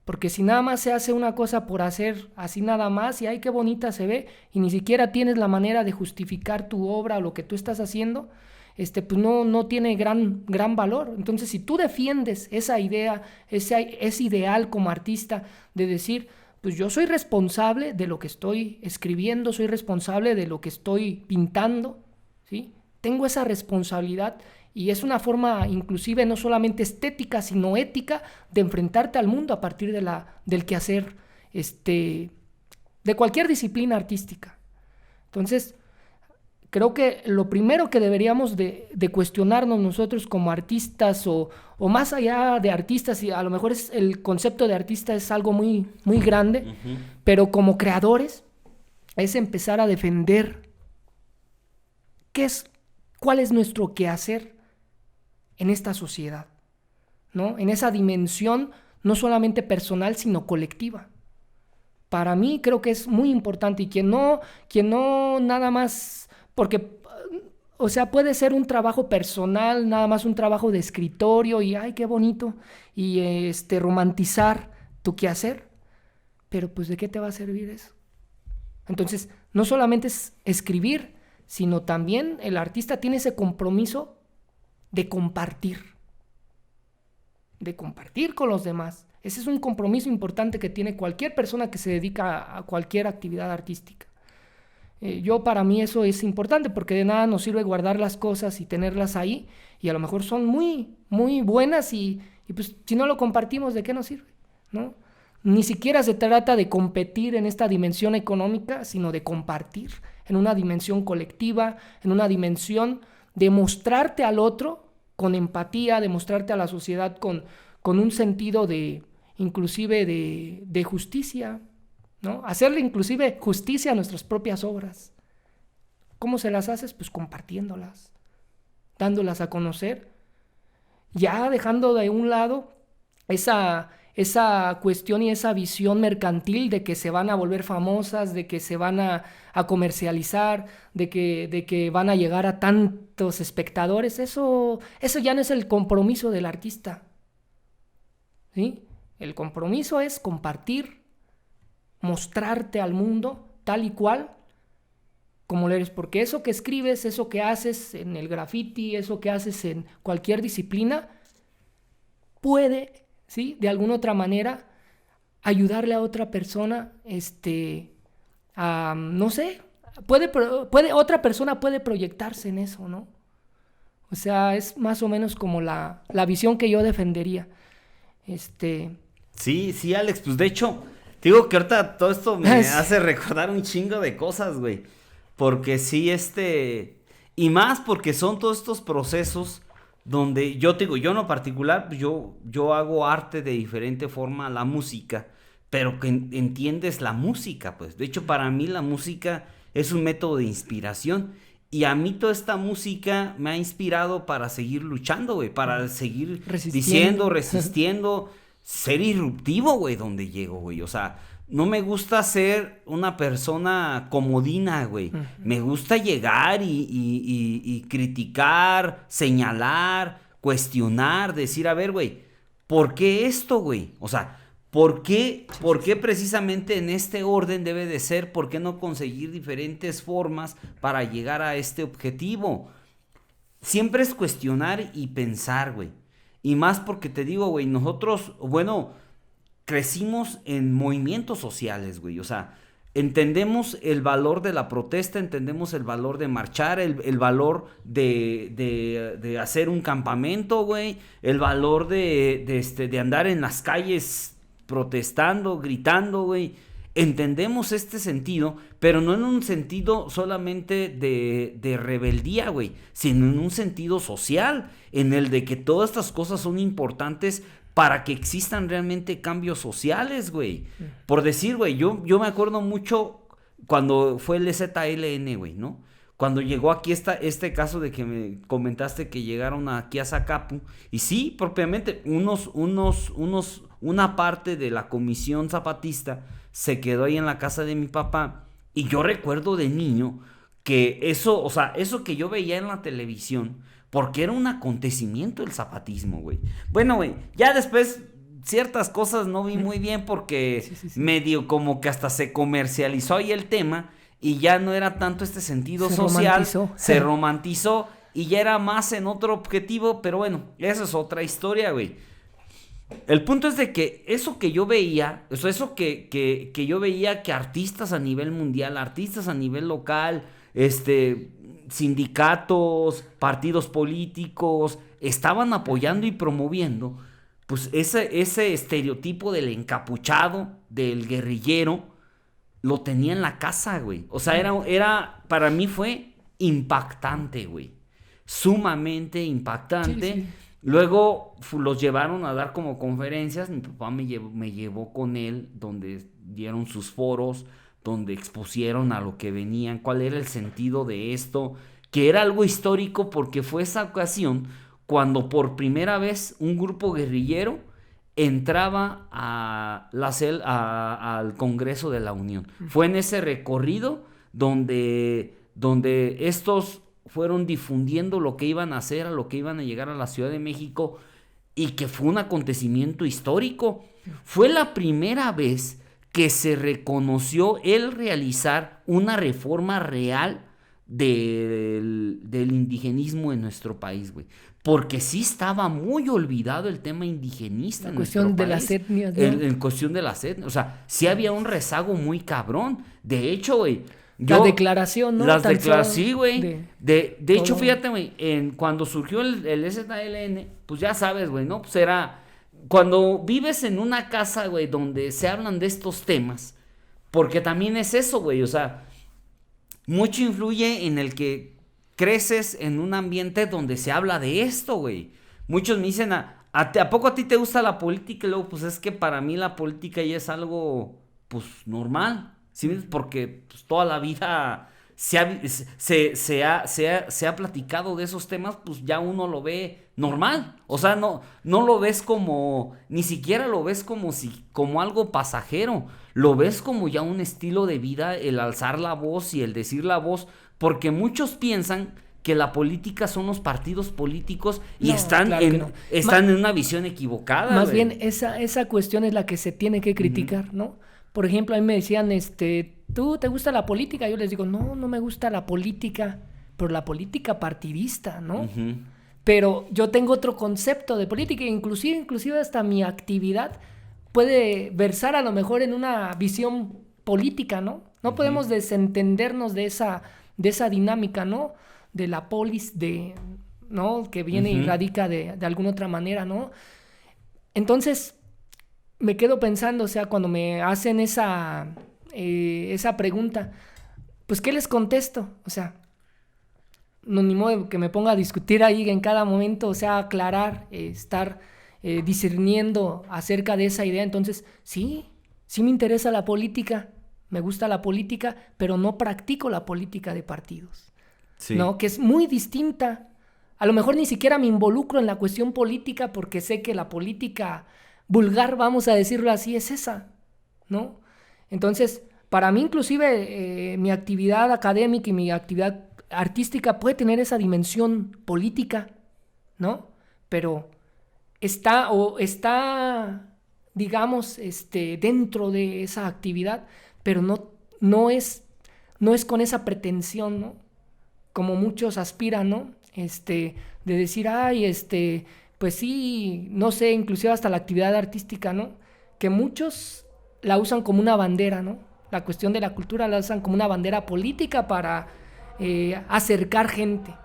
Porque si nada más se hace una cosa por hacer, así nada más, y ay, qué bonita se ve, y ni siquiera tienes la manera de justificar tu obra o lo que tú estás haciendo, pues no tiene gran valor. Entonces, si tú defiendes esa idea, ese ideal como artista de decir, pues yo soy responsable de lo que estoy escribiendo, soy responsable de lo que estoy pintando, ¿sí? Tengo esa responsabilidad y es una forma inclusive no solamente estética, sino ética de enfrentarte al mundo a partir del quehacer de cualquier disciplina artística. Entonces, creo que lo primero que deberíamos de cuestionarnos nosotros como artistas o más allá de artistas, y a lo mejor el concepto de artista es algo muy, muy grande, pero como creadores es empezar a defender cuál es nuestro quehacer en esta sociedad, ¿no? En esa dimensión no solamente personal, sino colectiva. Para mí creo que es muy importante y quien no nada más, porque, o sea, puede ser un trabajo personal, nada más un trabajo de escritorio y ay, qué bonito, y romantizar tu quehacer, pero pues ¿de qué te va a servir eso? Entonces, no solamente es escribir, sino también el artista tiene ese compromiso de compartir con los demás. Ese es un compromiso importante que tiene cualquier persona que se dedica a cualquier actividad artística. Para mí eso es importante porque de nada nos sirve guardar las cosas y tenerlas ahí y a lo mejor son muy, muy buenas y pues si no lo compartimos, ¿de qué nos sirve? ¿No? Ni siquiera se trata de competir en esta dimensión económica, sino de compartir en una dimensión colectiva, en una dimensión de mostrarte al otro con empatía, de mostrarte a la sociedad con un sentido inclusive de justicia, ¿no? Hacerle inclusive justicia a nuestras propias obras. ¿Cómo se las haces? Pues compartiéndolas, dándolas a conocer, ya dejando de un lado esa cuestión y esa visión mercantil de que se van a volver famosas, de que se van a comercializar, de que van a llegar a tantos espectadores. Eso ya no es el compromiso del artista, ¿sí? El compromiso es compartir, mostrarte al mundo tal y cual como lo eres, porque eso que escribes, eso que haces en el graffiti, eso que haces en cualquier disciplina, puede, ¿sí?, de alguna otra manera ayudarle a otra persona no sé, otra persona puede proyectarse en eso, ¿no? O sea, es más o menos como la visión que yo defendería. Sí, Alex, pues de hecho, te digo que ahorita todo esto me hace recordar un chingo de cosas, güey. Porque sí, y más porque son todos estos procesos donde yo te digo, yo en lo particular, pues yo hago arte de diferente forma, la música, pero que entiendes la música, pues. De hecho, para mí la música es un método de inspiración. Y a mí toda esta música me ha inspirado para seguir luchando, güey, para seguir diciendo, resistiendo, ser irruptivo, güey, donde llego, güey. O sea, no me gusta ser una persona comodina, güey. Uh-huh. Me gusta llegar y criticar, señalar, cuestionar, decir, a ver, güey, ¿por qué esto, güey? O sea, ¿por qué precisamente en este orden debe de ser? ¿Por qué no conseguir diferentes formas para llegar a este objetivo? Siempre es cuestionar y pensar, güey. Y más porque te digo, güey, nosotros, bueno, crecimos en movimientos sociales, güey. O sea, entendemos el valor de la protesta, entendemos el valor de marchar, el valor de hacer un campamento, güey. El valor de andar en las calles protestando, gritando, güey. Entendemos este sentido, pero no en un sentido solamente de rebeldía, güey, sino en un sentido social, en el de que todas estas cosas son importantes para que existan realmente cambios sociales, güey. Por decir, güey, yo me acuerdo mucho cuando fue el EZLN, güey, ¿no? Cuando llegó aquí este caso de que me comentaste que llegaron aquí a Zacapu, y sí, propiamente, una parte de la comisión zapatista se quedó ahí en la casa de mi papá, y yo recuerdo de niño que eso que yo veía en la televisión, porque era un acontecimiento el zapatismo, güey. Bueno, güey, ya después ciertas cosas no vi muy bien porque medio como que hasta se comercializó ahí el tema, y ya no era tanto este sentido social, se romantizó y ya era más en otro objetivo, pero bueno, esa es otra historia, güey. El punto es de que eso que yo veía, eso que yo veía que artistas a nivel mundial, artistas a nivel local, sindicatos, partidos políticos, estaban apoyando y promoviendo, pues ese estereotipo del encapuchado, del guerrillero, lo tenía en la casa, güey. O sea, para mí fue impactante, güey. Sumamente impactante. Sí. Luego los llevaron a dar como conferencias. Mi papá me llevó con él, donde dieron sus foros, donde expusieron a lo que venían, cuál era el sentido de esto, que era algo histórico porque fue esa ocasión cuando por primera vez un grupo guerrillero entraba al Congreso de la Unión. Fue en ese recorrido donde estos fueron difundiendo lo que iban a hacer, a lo que iban a llegar a la Ciudad de México, y que fue un acontecimiento histórico. Fue la primera vez que se reconoció el realizar una reforma real del indigenismo en nuestro país, güey. Porque sí estaba muy olvidado el tema indigenista en nuestro país. La cuestión de las etnias, ¿no? En cuestión de las etnias. O sea, sí había un rezago muy cabrón. De hecho, güey. La declaración, ¿no? Las declaraciones, sí, güey. De hecho, fíjate, güey, cuando surgió el EZLN, pues ya sabes, güey, ¿no? Pues era... Cuando vives en una casa, güey, donde se hablan de estos temas, porque también es eso, güey, o sea, mucho influye en el que creces en un ambiente donde se habla de esto, güey. Muchos me dicen, ¿a poco a ti te gusta la política? Y luego, pues es que para mí la política ya es algo, pues, normal, ¿sí? Porque pues, toda la vida se ha platicado de esos temas, pues ya uno lo ve normal. O sea, no lo ves como, ni siquiera lo ves como algo pasajero. Lo ves como ya un estilo de vida, el alzar la voz y el decir la voz, porque muchos piensan que la política son los partidos políticos y están en una visión equivocada. Más bien, esa cuestión es la que se tiene que criticar, ¿no? Por ejemplo, a mí me decían, ¿tú te gusta la política? Yo les digo, no me gusta la política, pero la política partidista, ¿no? Uh-huh. Pero yo tengo otro concepto de política, inclusive hasta mi actividad puede versar a lo mejor en una visión política, ¿no? No podemos desentendernos de esa dinámica, ¿no? De la polis, ¿no? Que viene y radica de alguna otra manera, ¿no? Entonces, me quedo pensando, o sea, cuando me hacen esa pregunta, pues, ¿qué les contesto? O sea, no, ni modo que me ponga a discutir ahí en cada momento, o sea, aclarar, estar discerniendo acerca de esa idea. Entonces, sí me interesa la política, me gusta la política, pero no practico la política de partidos, ¿no? Que es muy distinta. A lo mejor ni siquiera me involucro en la cuestión política porque sé que la política vulgar, vamos a decirlo así, es esa, ¿no? Entonces, para mí inclusive mi actividad académica y mi actividad artística puede tener esa dimensión política, ¿no? Pero está, digamos, dentro de esa actividad, pero no es con esa pretensión, ¿no? Como muchos aspiran, ¿no? De decir, pues sí, no sé, inclusive hasta la actividad artística, ¿no? Que muchos la usan como una bandera, ¿no? La cuestión de la cultura la usan como una bandera política para acercar gente.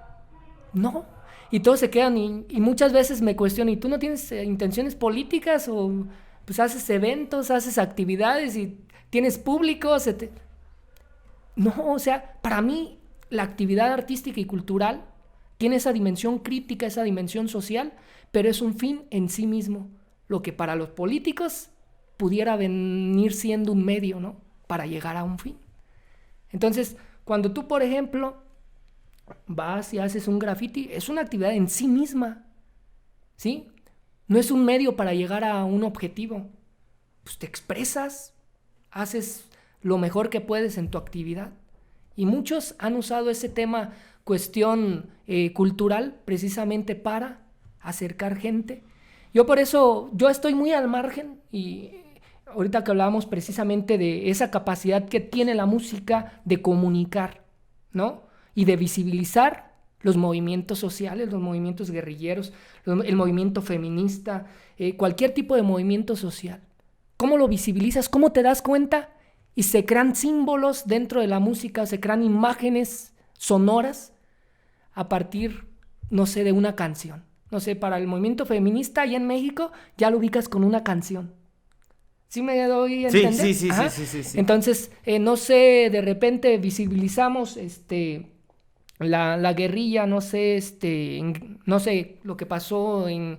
No. Y todos se quedan y muchas veces me cuestionan, ¿y tú no tienes intenciones políticas? O pues haces eventos, haces actividades y tienes público. No, o sea, para mí la actividad artística y cultural tiene esa dimensión crítica, esa dimensión social, pero es un fin en sí mismo, lo que para los políticos pudiera venir siendo un medio, ¿no? Para llegar a un fin. Entonces, cuando tú, por ejemplo, vas y haces un graffiti, es una actividad en sí misma, ¿sí? No es un medio para llegar a un objetivo. Pues te expresas, haces lo mejor que puedes en tu actividad. Y muchos han usado ese tema, cuestión cultural, precisamente para acercar gente. Yo por eso, yo estoy muy al margen, y ahorita que hablábamos precisamente de esa capacidad que tiene la música de comunicar, ¿no? Y de visibilizar los movimientos sociales, los movimientos guerrilleros, el movimiento feminista, cualquier tipo de movimiento social. ¿Cómo lo visibilizas? ¿Cómo te das cuenta? Y se crean símbolos dentro de la música, se crean imágenes sonoras a partir, no sé, de una canción. No sé, para el movimiento feminista allá en México ya lo ubicas con una canción. ¿Sí me doy a entender? Sí. Entonces, no sé, de repente visibilizamos la guerrilla, no sé, no sé lo que pasó en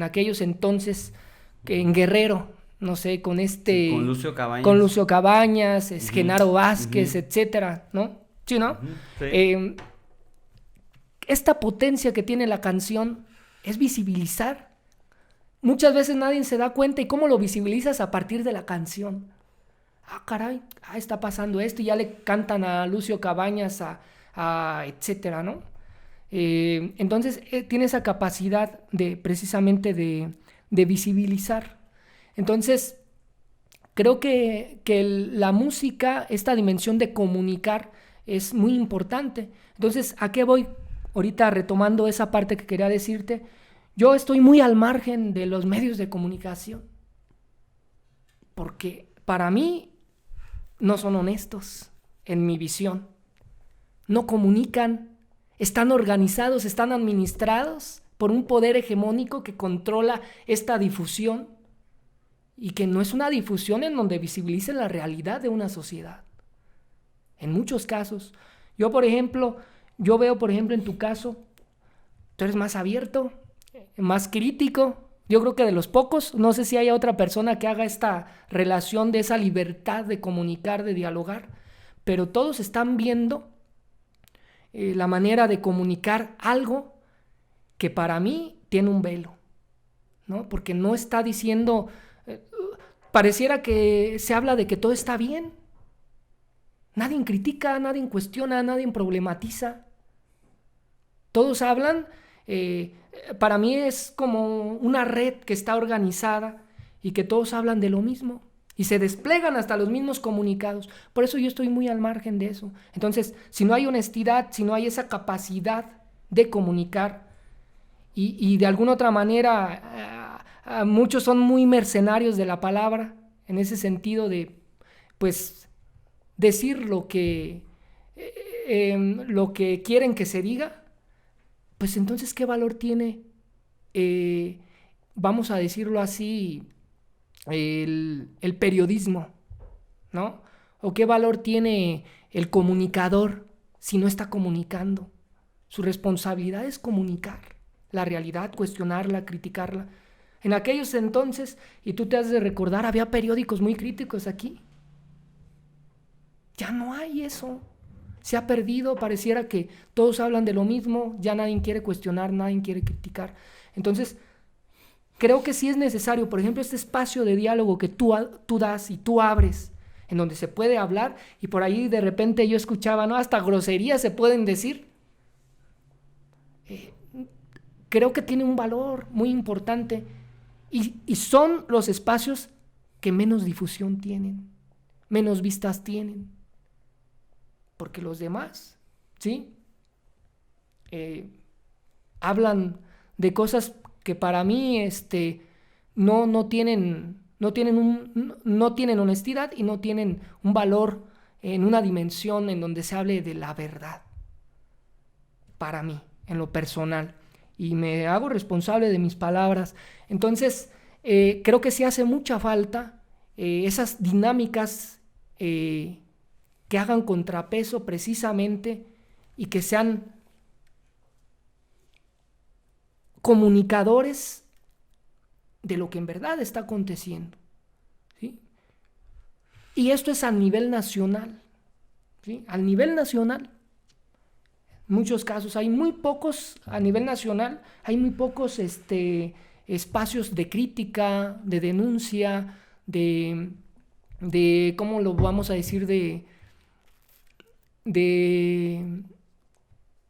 aquellos entonces en Guerrero, no sé, con con Lucio Cabañas, Genaro Vázquez, etcétera, ¿no? Sí, ¿no? Sí. Esta potencia que tiene la canción es visibilizar. Muchas veces nadie se da cuenta, y cómo lo visibilizas a partir de la canción. Caray, está pasando esto, y ya le cantan a Lucio Cabañas, etcétera, ¿no? Entonces tiene esa capacidad precisamente de visibilizar. Entonces creo que la música, esta dimensión de comunicar, es muy importante. Entonces, ¿a qué voy? Ahorita retomando esa parte que quería decirte, yo estoy muy al margen de los medios de comunicación, porque para mí no son honestos en mi visión. No comunican, están organizados, están administrados por un poder hegemónico que controla esta difusión, y que no es una difusión en donde visibilice la realidad de una sociedad. En muchos casos. Yo veo, por ejemplo, en tu caso, tú eres más abierto, más crítico. Yo creo que de los pocos, no sé si haya otra persona que haga esta relación de esa libertad de comunicar, de dialogar, pero todos están viendo la manera de comunicar algo que para mí tiene un velo, ¿no? Porque no está diciendo, pareciera que se habla de que todo está bien. Nadie critica, nadie cuestiona, nadie problematiza. Todos hablan, para mí es como una red que está organizada y que todos hablan de lo mismo y se desplegan hasta los mismos comunicados. Por eso yo estoy muy al margen de eso. Entonces, si no hay honestidad, si no hay esa capacidad de comunicar y de alguna otra manera, muchos son muy mercenarios de la palabra, en ese sentido de pues decir lo que quieren que se diga, pues entonces ¿qué valor tiene, vamos a decirlo así, el periodismo, ¿no? ¿O qué valor tiene el comunicador si no está comunicando? Su responsabilidad es comunicar la realidad, cuestionarla, criticarla. En aquellos entonces, y tú te has de recordar, había periódicos muy críticos aquí. Ya no hay eso. Se ha perdido, pareciera que todos hablan de lo mismo, ya nadie quiere cuestionar, nadie quiere criticar. Entonces, creo que sí es necesario, por ejemplo, este espacio de diálogo que tú das y tú abres, en donde se puede hablar, y por ahí de repente yo escuchaba, ¿no? Hasta groserías se pueden decir. Creo que tiene un valor muy importante, y son los espacios que menos difusión tienen, menos vistas tienen, porque los demás, ¿sí? Hablan de cosas que para mí no tienen honestidad y no tienen un valor en una dimensión en donde se hable de la verdad, para mí, en lo personal, y me hago responsable de mis palabras. Entonces, creo que sí hace mucha falta esas dinámicas que hagan contrapeso precisamente y que sean comunicadores de lo que en verdad está aconteciendo, ¿sí? Y esto es a nivel nacional, ¿sí? A nivel nacional, en muchos casos hay muy pocos, a nivel nacional, hay muy pocos espacios de crítica, de denuncia, de ¿cómo lo vamos a decir? De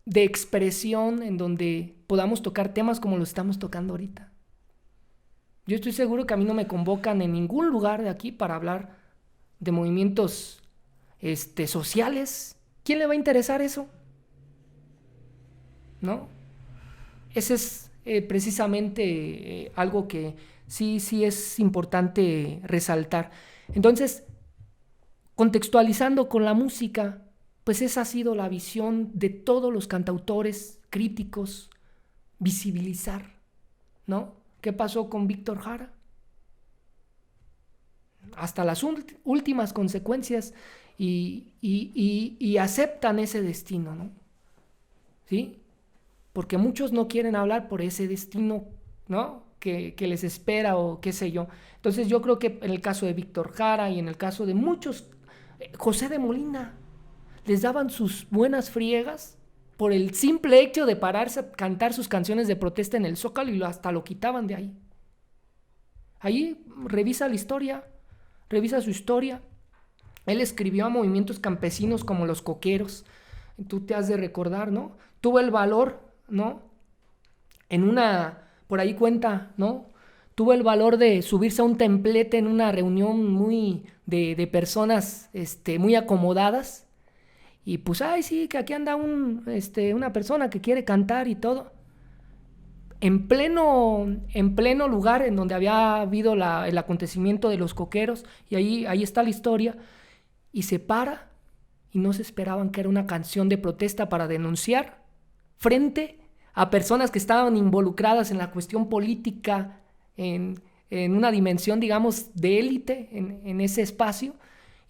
expresión en donde podamos tocar temas como lo estamos tocando ahorita. Yo estoy seguro que a mí no me convocan en ningún lugar de aquí para hablar de movimientos sociales. ¿Quién le va a interesar eso? ¿No? Ese es precisamente algo que sí es importante resaltar. Entonces, contextualizando con la música, pues esa ha sido la visión de todos los cantautores críticos, visibilizar, ¿no? ¿Qué pasó con Víctor Jara? Hasta las últimas consecuencias, y aceptan ese destino, ¿no? ¿Sí? Porque muchos no quieren hablar por ese destino, ¿no? Que les espera o qué sé yo. Entonces yo creo que en el caso de Víctor Jara y en el caso de muchos, José de Molina, les daban sus buenas friegas por el simple hecho de pararse a cantar sus canciones de protesta en el Zócalo, y hasta lo quitaban de ahí. Ahí revisa la historia, revisa su historia. Él escribió a movimientos campesinos como los coqueros. Tú te has de recordar, ¿no? Tuvo el valor, ¿no? Por ahí cuenta, ¿no? Tuvo el valor de subirse a un templete en una reunión muy de personas muy acomodadas. Y pues, ay, sí, que aquí anda una persona que quiere cantar y todo. En pleno lugar en donde había habido el acontecimiento de los coqueros, y ahí está la historia, y se para, y no se esperaban que era una canción de protesta para denunciar frente a personas que estaban involucradas en la cuestión política, en una dimensión, digamos, de élite en ese espacio,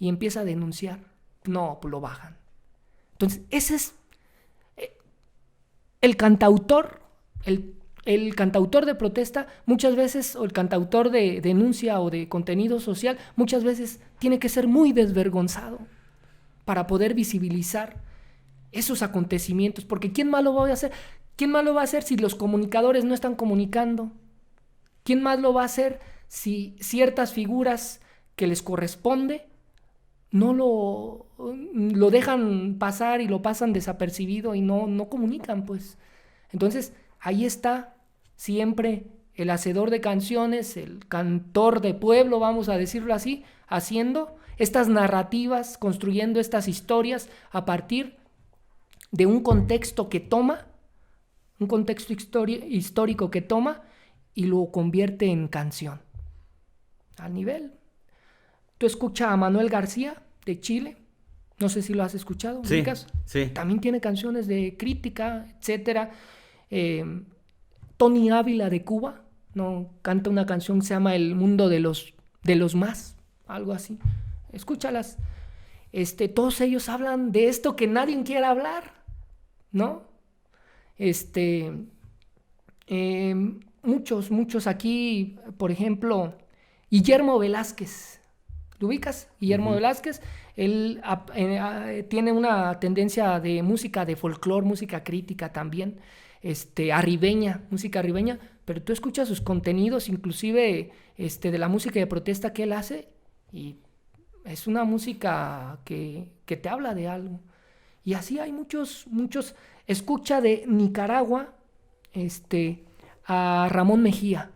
y empieza a denunciar. No, pues lo bajan. Entonces, ese es el cantautor, el cantautor de protesta muchas veces, o el cantautor de denuncia o de contenido social, muchas veces tiene que ser muy desvergonzado para poder visibilizar esos acontecimientos, porque ¿quién más lo va a hacer? ¿Quién más lo va a hacer si los comunicadores no están comunicando? ¿Quién más lo va a hacer si ciertas figuras que les corresponde no lo dejan pasar y lo pasan desapercibido y no comunican, pues? Entonces, ahí está siempre el hacedor de canciones, el cantor de pueblo, vamos a decirlo así, haciendo estas narrativas, construyendo estas historias a partir de un contexto que toma, un contexto histórico que toma y lo convierte en canción. Al nivel Tú escuchas a Manuel García de Chile, no sé si lo has escuchado, Sí, ¿ubicas? sí. También tiene canciones de crítica, etcétera. Tony Ávila de Cuba, no, canta una canción que se llama El mundo de los más, algo así. Escúchalas. Todos ellos hablan de esto que nadie quiere hablar, ¿no? Muchos aquí, por ejemplo, Guillermo Velázquez. ¿Lo ubicas? Guillermo Velázquez, él tiene una tendencia de música de folclore, música crítica también, arribeña, música arribeña, pero tú escuchas sus contenidos, inclusive de la música de protesta que él hace, y es una música que te habla de algo. Y así hay muchos. Escucha de Nicaragua, a Ramón Mejía.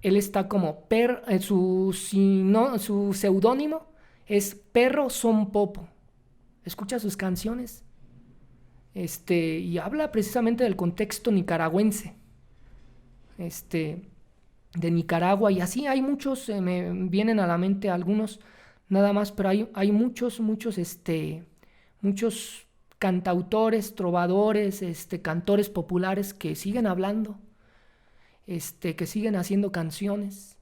Él está como su seudónimo es Perro Son Popo. Escucha sus canciones. Y habla precisamente del contexto nicaragüense. De Nicaragua, y así hay muchos, me vienen a la mente algunos nada más, pero hay muchos cantautores, trovadores, cantores populares que siguen hablando, que siguen haciendo canciones.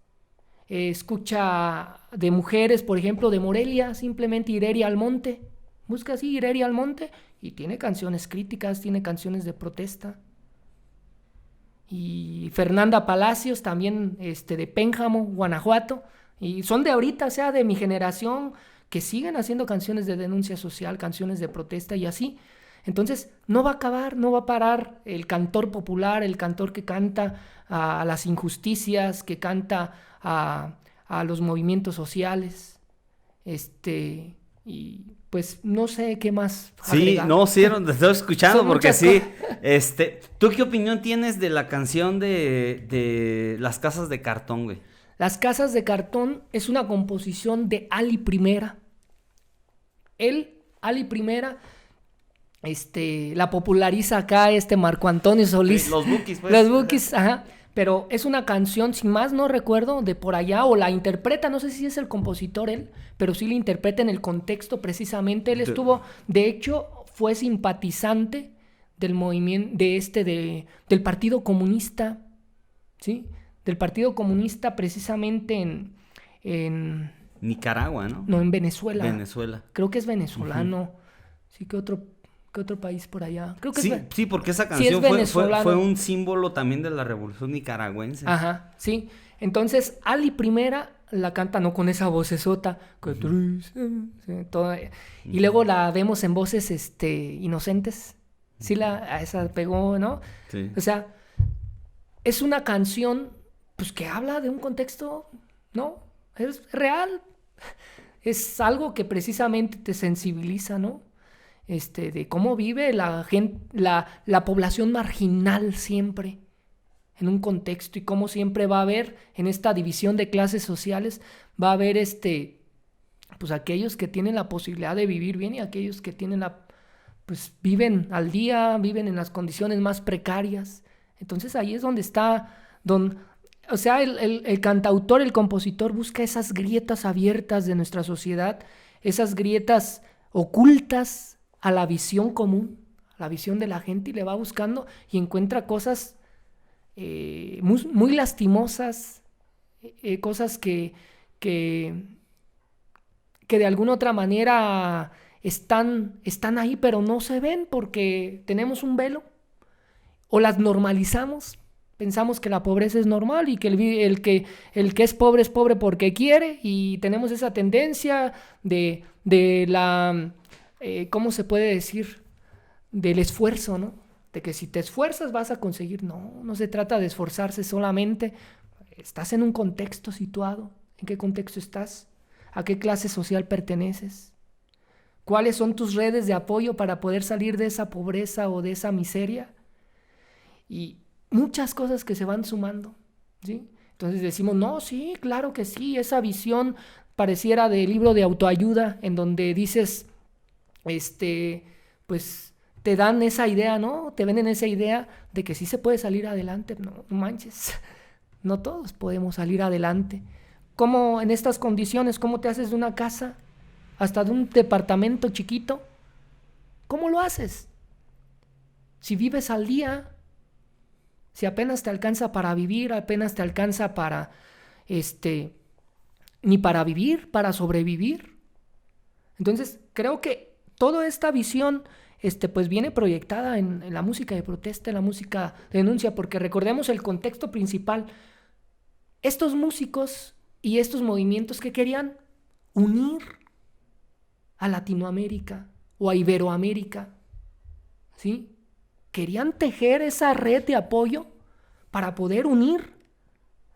Escucha de mujeres, por ejemplo, de Morelia, simplemente Ireria Almonte. Busca así Ireria Almonte y tiene canciones críticas, tiene canciones de protesta. Y Fernanda Palacios, también de Pénjamo, Guanajuato, y son de ahorita, o sea, de mi generación, que siguen haciendo canciones de denuncia social, canciones de protesta y así. Entonces, no va a acabar, no va a parar el cantor popular, el cantor que canta a las injusticias, que canta a los movimientos sociales, y pues no sé qué más agregar. Sí, no, sí, te estoy escuchando Son porque muchas sí, cosas. ¿tú qué opinión tienes de la canción de Las Casas de Cartón, güey? Las Casas de Cartón es una composición de Ali Primera. Ali Primera, la populariza acá Marco Antonio Solís. Sí, los Bukis, pues. Los Bukis, ajá. Pero es una canción, si más no recuerdo, de por allá, o la interpreta, no sé si es el compositor él, pero sí la interpreta en el contexto precisamente. Él estuvo, de hecho, fue simpatizante del movimiento, del Partido Comunista, ¿sí? Del Partido Comunista precisamente en Nicaragua, ¿no? No, en Venezuela. Venezuela. Creo que es venezolano. Sí, ¿qué otro país por allá? Creo que sí, porque esa sí, canción fue un símbolo también de la revolución nicaragüense. Ajá, sí. Entonces, Ali Primera la canta no con esa vocesota, que triste, sí, y luego la vemos en voces inocentes. Sí, a esa pegó, ¿no? Sí. O sea, es una canción pues que habla de un contexto, ¿no? Es real. Es algo que precisamente te sensibiliza, ¿no? De cómo vive la gente, la población marginal siempre en un contexto, y cómo siempre va a haber en esta división de clases sociales, va a haber pues aquellos que tienen la posibilidad de vivir bien y aquellos que tienen pues viven al día, viven en las condiciones más precarias. Entonces ahí es donde está, o sea, el cantautor, el compositor busca esas grietas abiertas de nuestra sociedad, esas grietas ocultas a la visión común, a la visión de la gente, y le va buscando y encuentra cosas muy, muy lastimosas, cosas que de alguna otra manera están ahí, pero no se ven porque tenemos un velo, o las normalizamos. Pensamos que la pobreza es normal y que el que es pobre porque quiere, y tenemos esa tendencia de la, ¿cómo se puede decir? Del esfuerzo, ¿no? De que si te esfuerzas vas a conseguir. No se trata de esforzarse solamente. Estás en un contexto situado. ¿En qué contexto estás? ¿A qué clase social perteneces? ¿Cuáles son tus redes de apoyo para poder salir de esa pobreza o de esa miseria? Y muchas cosas que se van sumando, ¿sí? Entonces decimos, no, sí, claro que sí, esa visión pareciera de libro de autoayuda, en donde dices, pues te dan esa idea, ¿no? Te venden esa idea de que sí se puede salir adelante. No manches, no todos podemos salir adelante, ¿Cómo en estas condiciones, cómo te haces de una casa, hasta de un departamento chiquito? ¿Cómo lo haces? Si vives al día, si apenas te alcanza para vivir, apenas te alcanza para, ni para vivir, para sobrevivir. Entonces, creo que toda esta visión, pues viene proyectada en la música de protesta, en la música de denuncia, porque recordemos el contexto principal. Estos músicos y estos movimientos que querían unir a Latinoamérica o a Iberoamérica, ¿sí? Querían tejer esa red de apoyo para poder unir,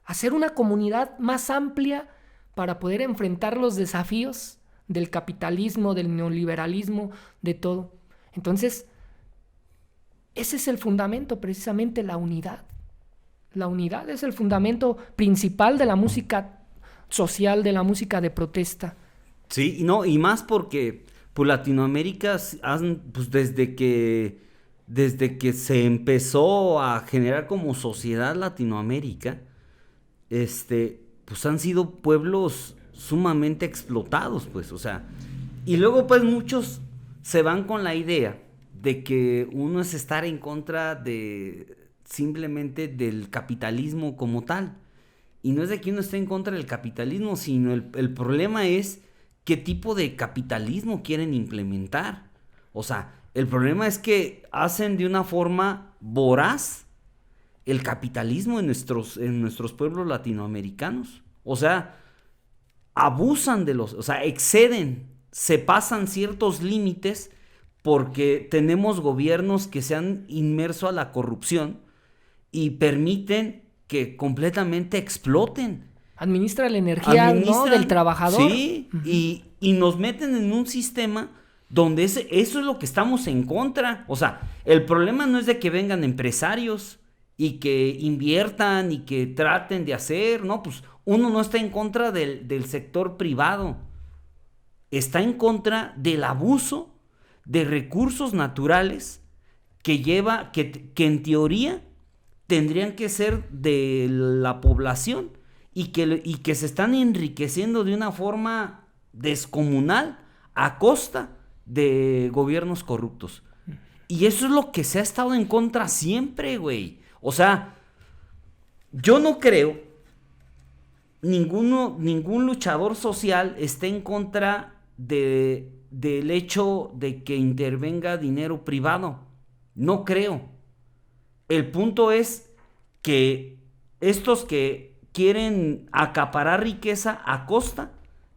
hacer una comunidad más amplia para poder enfrentar los desafíos del capitalismo, del neoliberalismo, de todo. Entonces, ese es el fundamento, precisamente la unidad. La unidad es el fundamento principal de la música social, de la música de protesta. Sí, no, y más porque pues Latinoamérica, pues desde que se empezó a generar como sociedad Latinoamérica, pues han sido pueblos sumamente explotados, pues, o sea, y luego pues muchos se van con la idea de que uno es estar en contra de simplemente del capitalismo como tal, y no es de que uno esté en contra del capitalismo, sino el problema es qué tipo de capitalismo quieren implementar. O sea, el problema es que hacen de una forma voraz el capitalismo en nuestros pueblos latinoamericanos. O sea, abusan o sea, exceden, se pasan ciertos límites porque tenemos gobiernos que se han inmerso a la corrupción y permiten que completamente exploten. Administra la energía, ¿no?, del trabajador. Sí, uh-huh. y nos meten en un sistema donde eso es lo que estamos en contra. O sea, el problema no es de que vengan empresarios y que inviertan y que traten de hacer, no, pues uno no está en contra del sector privado, está en contra del abuso de recursos naturales que en teoría tendrían que ser de la población y que se están enriqueciendo de una forma descomunal a costa de gobiernos corruptos. Y eso es lo que se ha estado en contra siempre, güey. O sea, yo no creo ningún luchador social esté en contra del hecho de que intervenga dinero privado. No creo. El punto es que estos que quieren acaparar riqueza a costa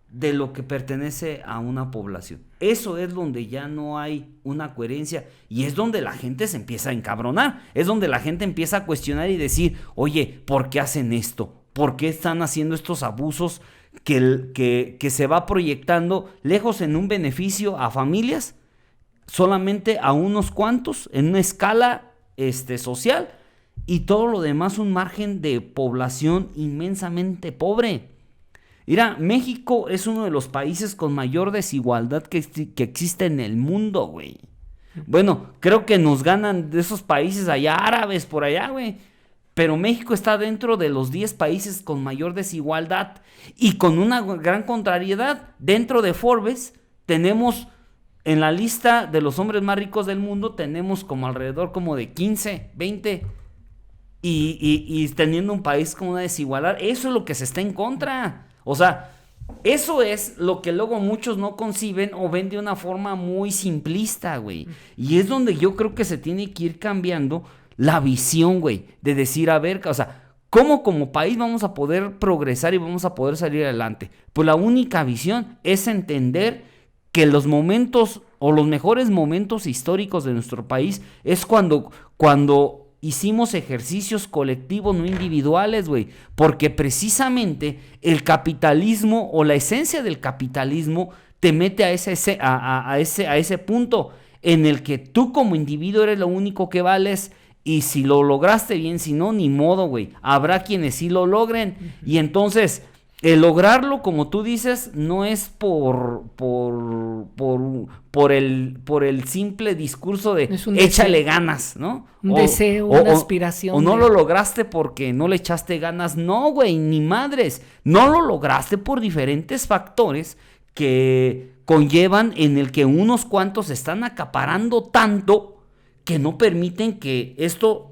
de lo que pertenece a una población. Eso es donde ya no hay una coherencia y es donde la gente se empieza a encabronar, es donde la gente empieza a cuestionar y decir, oye, ¿por qué hacen esto? ¿Por qué están haciendo estos abusos que se va proyectando lejos en un beneficio a familias, solamente a unos cuantos, en una escala social, y todo lo demás un margen de población inmensamente pobre? Mira, México es uno de los países con mayor desigualdad que existe en el mundo, güey. Bueno, creo que nos ganan de esos países allá árabes por allá, güey. Pero México está dentro de los 10 países con mayor desigualdad y con una gran contrariedad. Dentro de Forbes tenemos, en la lista de los hombres más ricos del mundo, tenemos como alrededor como de 15, 20. Y teniendo un país con una desigualdad, eso es lo que se está en contra. O sea, eso es lo que luego muchos no conciben o ven de una forma muy simplista, güey. Y es donde yo creo que se tiene que ir cambiando la visión, güey, de decir, a ver, o sea, ¿cómo como país vamos a poder progresar y vamos a poder salir adelante? Pues la única visión es entender que los momentos o los mejores momentos históricos de nuestro país es cuando hicimos ejercicios colectivos, no individuales, güey, porque precisamente el capitalismo o la esencia del capitalismo te mete a ese punto en el que tú como individuo eres lo único que vales. Y si lo lograste bien, si no, ni modo, güey. Habrá quienes sí lo logren. Y entonces, el lograrlo, como tú dices, no es por el simple discurso de échale ganas, ¿no? Un deseo, una aspiración. O no lo lograste porque no le echaste ganas. No, güey, ni madres. No lo lograste por diferentes factores que conllevan en el que unos cuantos están acaparando tanto que no permiten que esto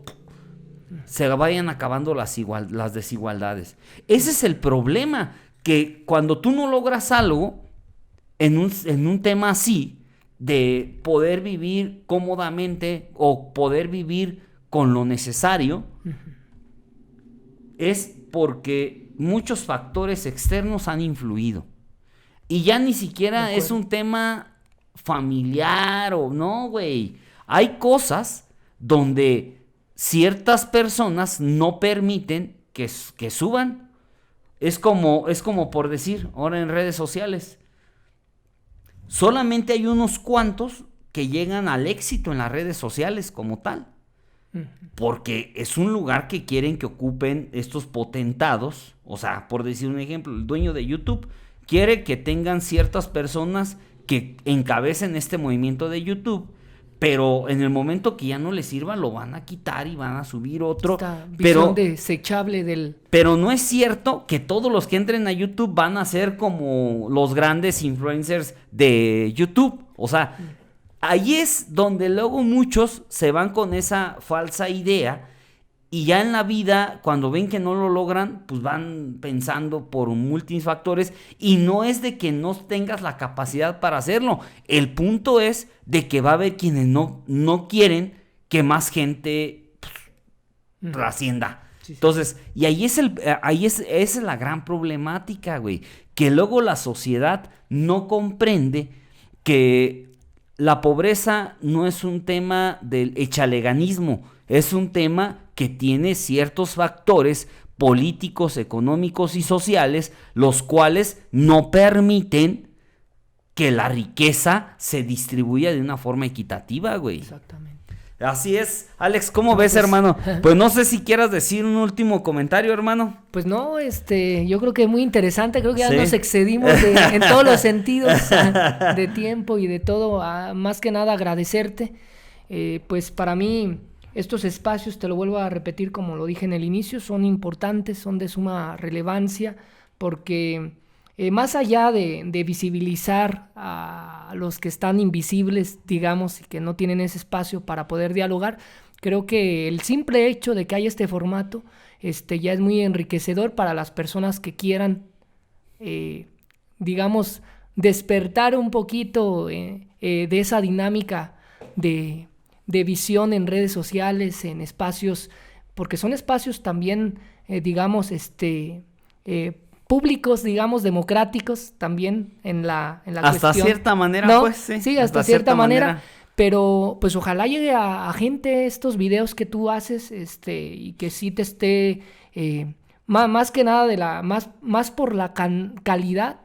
se vayan acabando las desigualdades. Ese es el problema, que cuando tú no logras algo en un tema así, de poder vivir cómodamente o poder vivir con lo necesario, es porque muchos factores externos han influido. Y ya ni siquiera es un tema familiar o no, güey. Hay cosas donde ciertas personas no permiten que suban. Es como por decir, ahora en redes sociales, solamente hay unos cuantos que llegan al éxito en las redes sociales como tal. Porque es un lugar que quieren que ocupen estos potentados. O sea, por decir un ejemplo, el dueño de YouTube quiere que tengan ciertas personas que encabecen este movimiento de YouTube, pero en el momento que ya no les sirva lo van a quitar y van a subir otro. Esta visión desechable del... Pero no es cierto que todos los que entren a YouTube van a ser como los grandes influencers de YouTube. O sea, ahí es donde luego muchos se van con esa falsa idea. Y ya en la vida, cuando ven que no lo logran, pues van pensando por múltiples factores. Y no es de que no tengas la capacidad para hacerlo. El punto es de que va a haber quienes no quieren que más gente trascienda. Sí. Entonces, y esa es la gran problemática, güey. Que luego la sociedad no comprende que la pobreza no es un tema del echaleganismo. Es un tema que tiene ciertos factores políticos, económicos y sociales, los cuales no permiten que la riqueza se distribuya de una forma equitativa, güey. Exactamente. Así es. Alex, ¿cómo ves, hermano? Pues no sé si quieras decir un último comentario, hermano. Pues no, yo creo que es muy interesante, creo que ya nos excedimos en todos los sentidos de tiempo y de todo. Más que nada agradecerte, pues para mí estos espacios, te lo vuelvo a repetir como lo dije en el inicio, son importantes, son de suma relevancia, porque más allá de visibilizar a los que están invisibles, digamos, y que no tienen ese espacio para poder dialogar, creo que el simple hecho de que haya este formato ya es muy enriquecedor para las personas que quieran, digamos, despertar un poquito de esa dinámica de visión en redes sociales, en espacios, porque son espacios también, digamos, públicos, digamos, democráticos también en la hasta cuestión. Cierta manera, ¿no? Pues sí. Sí, hasta cierta manera. Pero pues ojalá llegue a gente estos videos que tú haces, y que sí te esté, más que nada más por la calidad,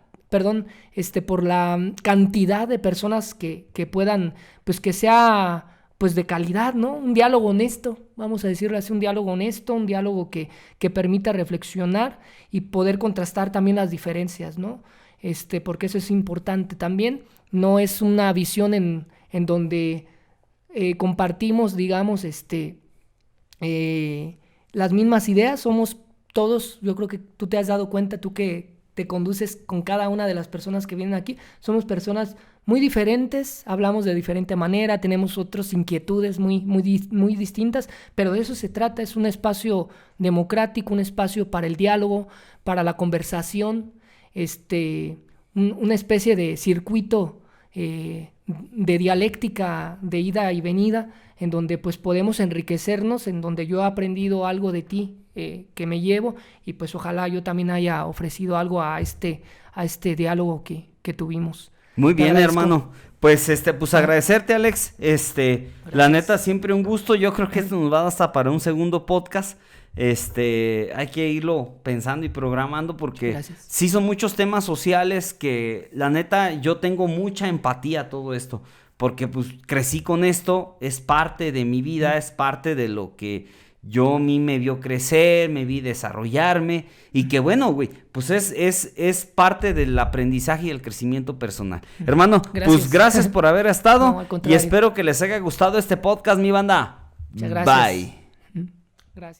por la cantidad de personas que puedan, pues que sea pues de calidad, ¿no? Un diálogo honesto, vamos a decirlo así, un diálogo honesto, un diálogo que permita reflexionar y poder contrastar también las diferencias, ¿no? Porque eso es importante también, no es una visión en donde compartimos, digamos, las mismas ideas, somos todos, yo creo que tú te has dado cuenta, tú que te conduces con cada una de las personas que vienen aquí, somos personas muy diferentes, hablamos de diferente manera, tenemos otras inquietudes muy distintas, pero de eso se trata, es un espacio democrático, un espacio para el diálogo, para la conversación, una especie de circuito de dialéctica de ida y venida, en donde pues podemos enriquecernos, en donde yo he aprendido algo de ti que me llevo, y pues ojalá yo también haya ofrecido algo a este diálogo que tuvimos. Muy bien, hermano. Pues pues agradecerte, Alex. La neta, siempre un gusto. Yo creo que esto nos va a dar hasta para un segundo podcast. Hay que irlo pensando y programando porque sí son muchos temas sociales que la neta yo tengo mucha empatía a todo esto, porque pues crecí con esto, es parte de mi vida, es parte de lo que yo a mí me vio crecer, me vi desarrollarme y que bueno, güey, pues es parte del aprendizaje y el crecimiento personal. Hermano, pues gracias por haber estado y espero que les haya gustado este podcast, mi banda. Muchas gracias. Bye. Gracias.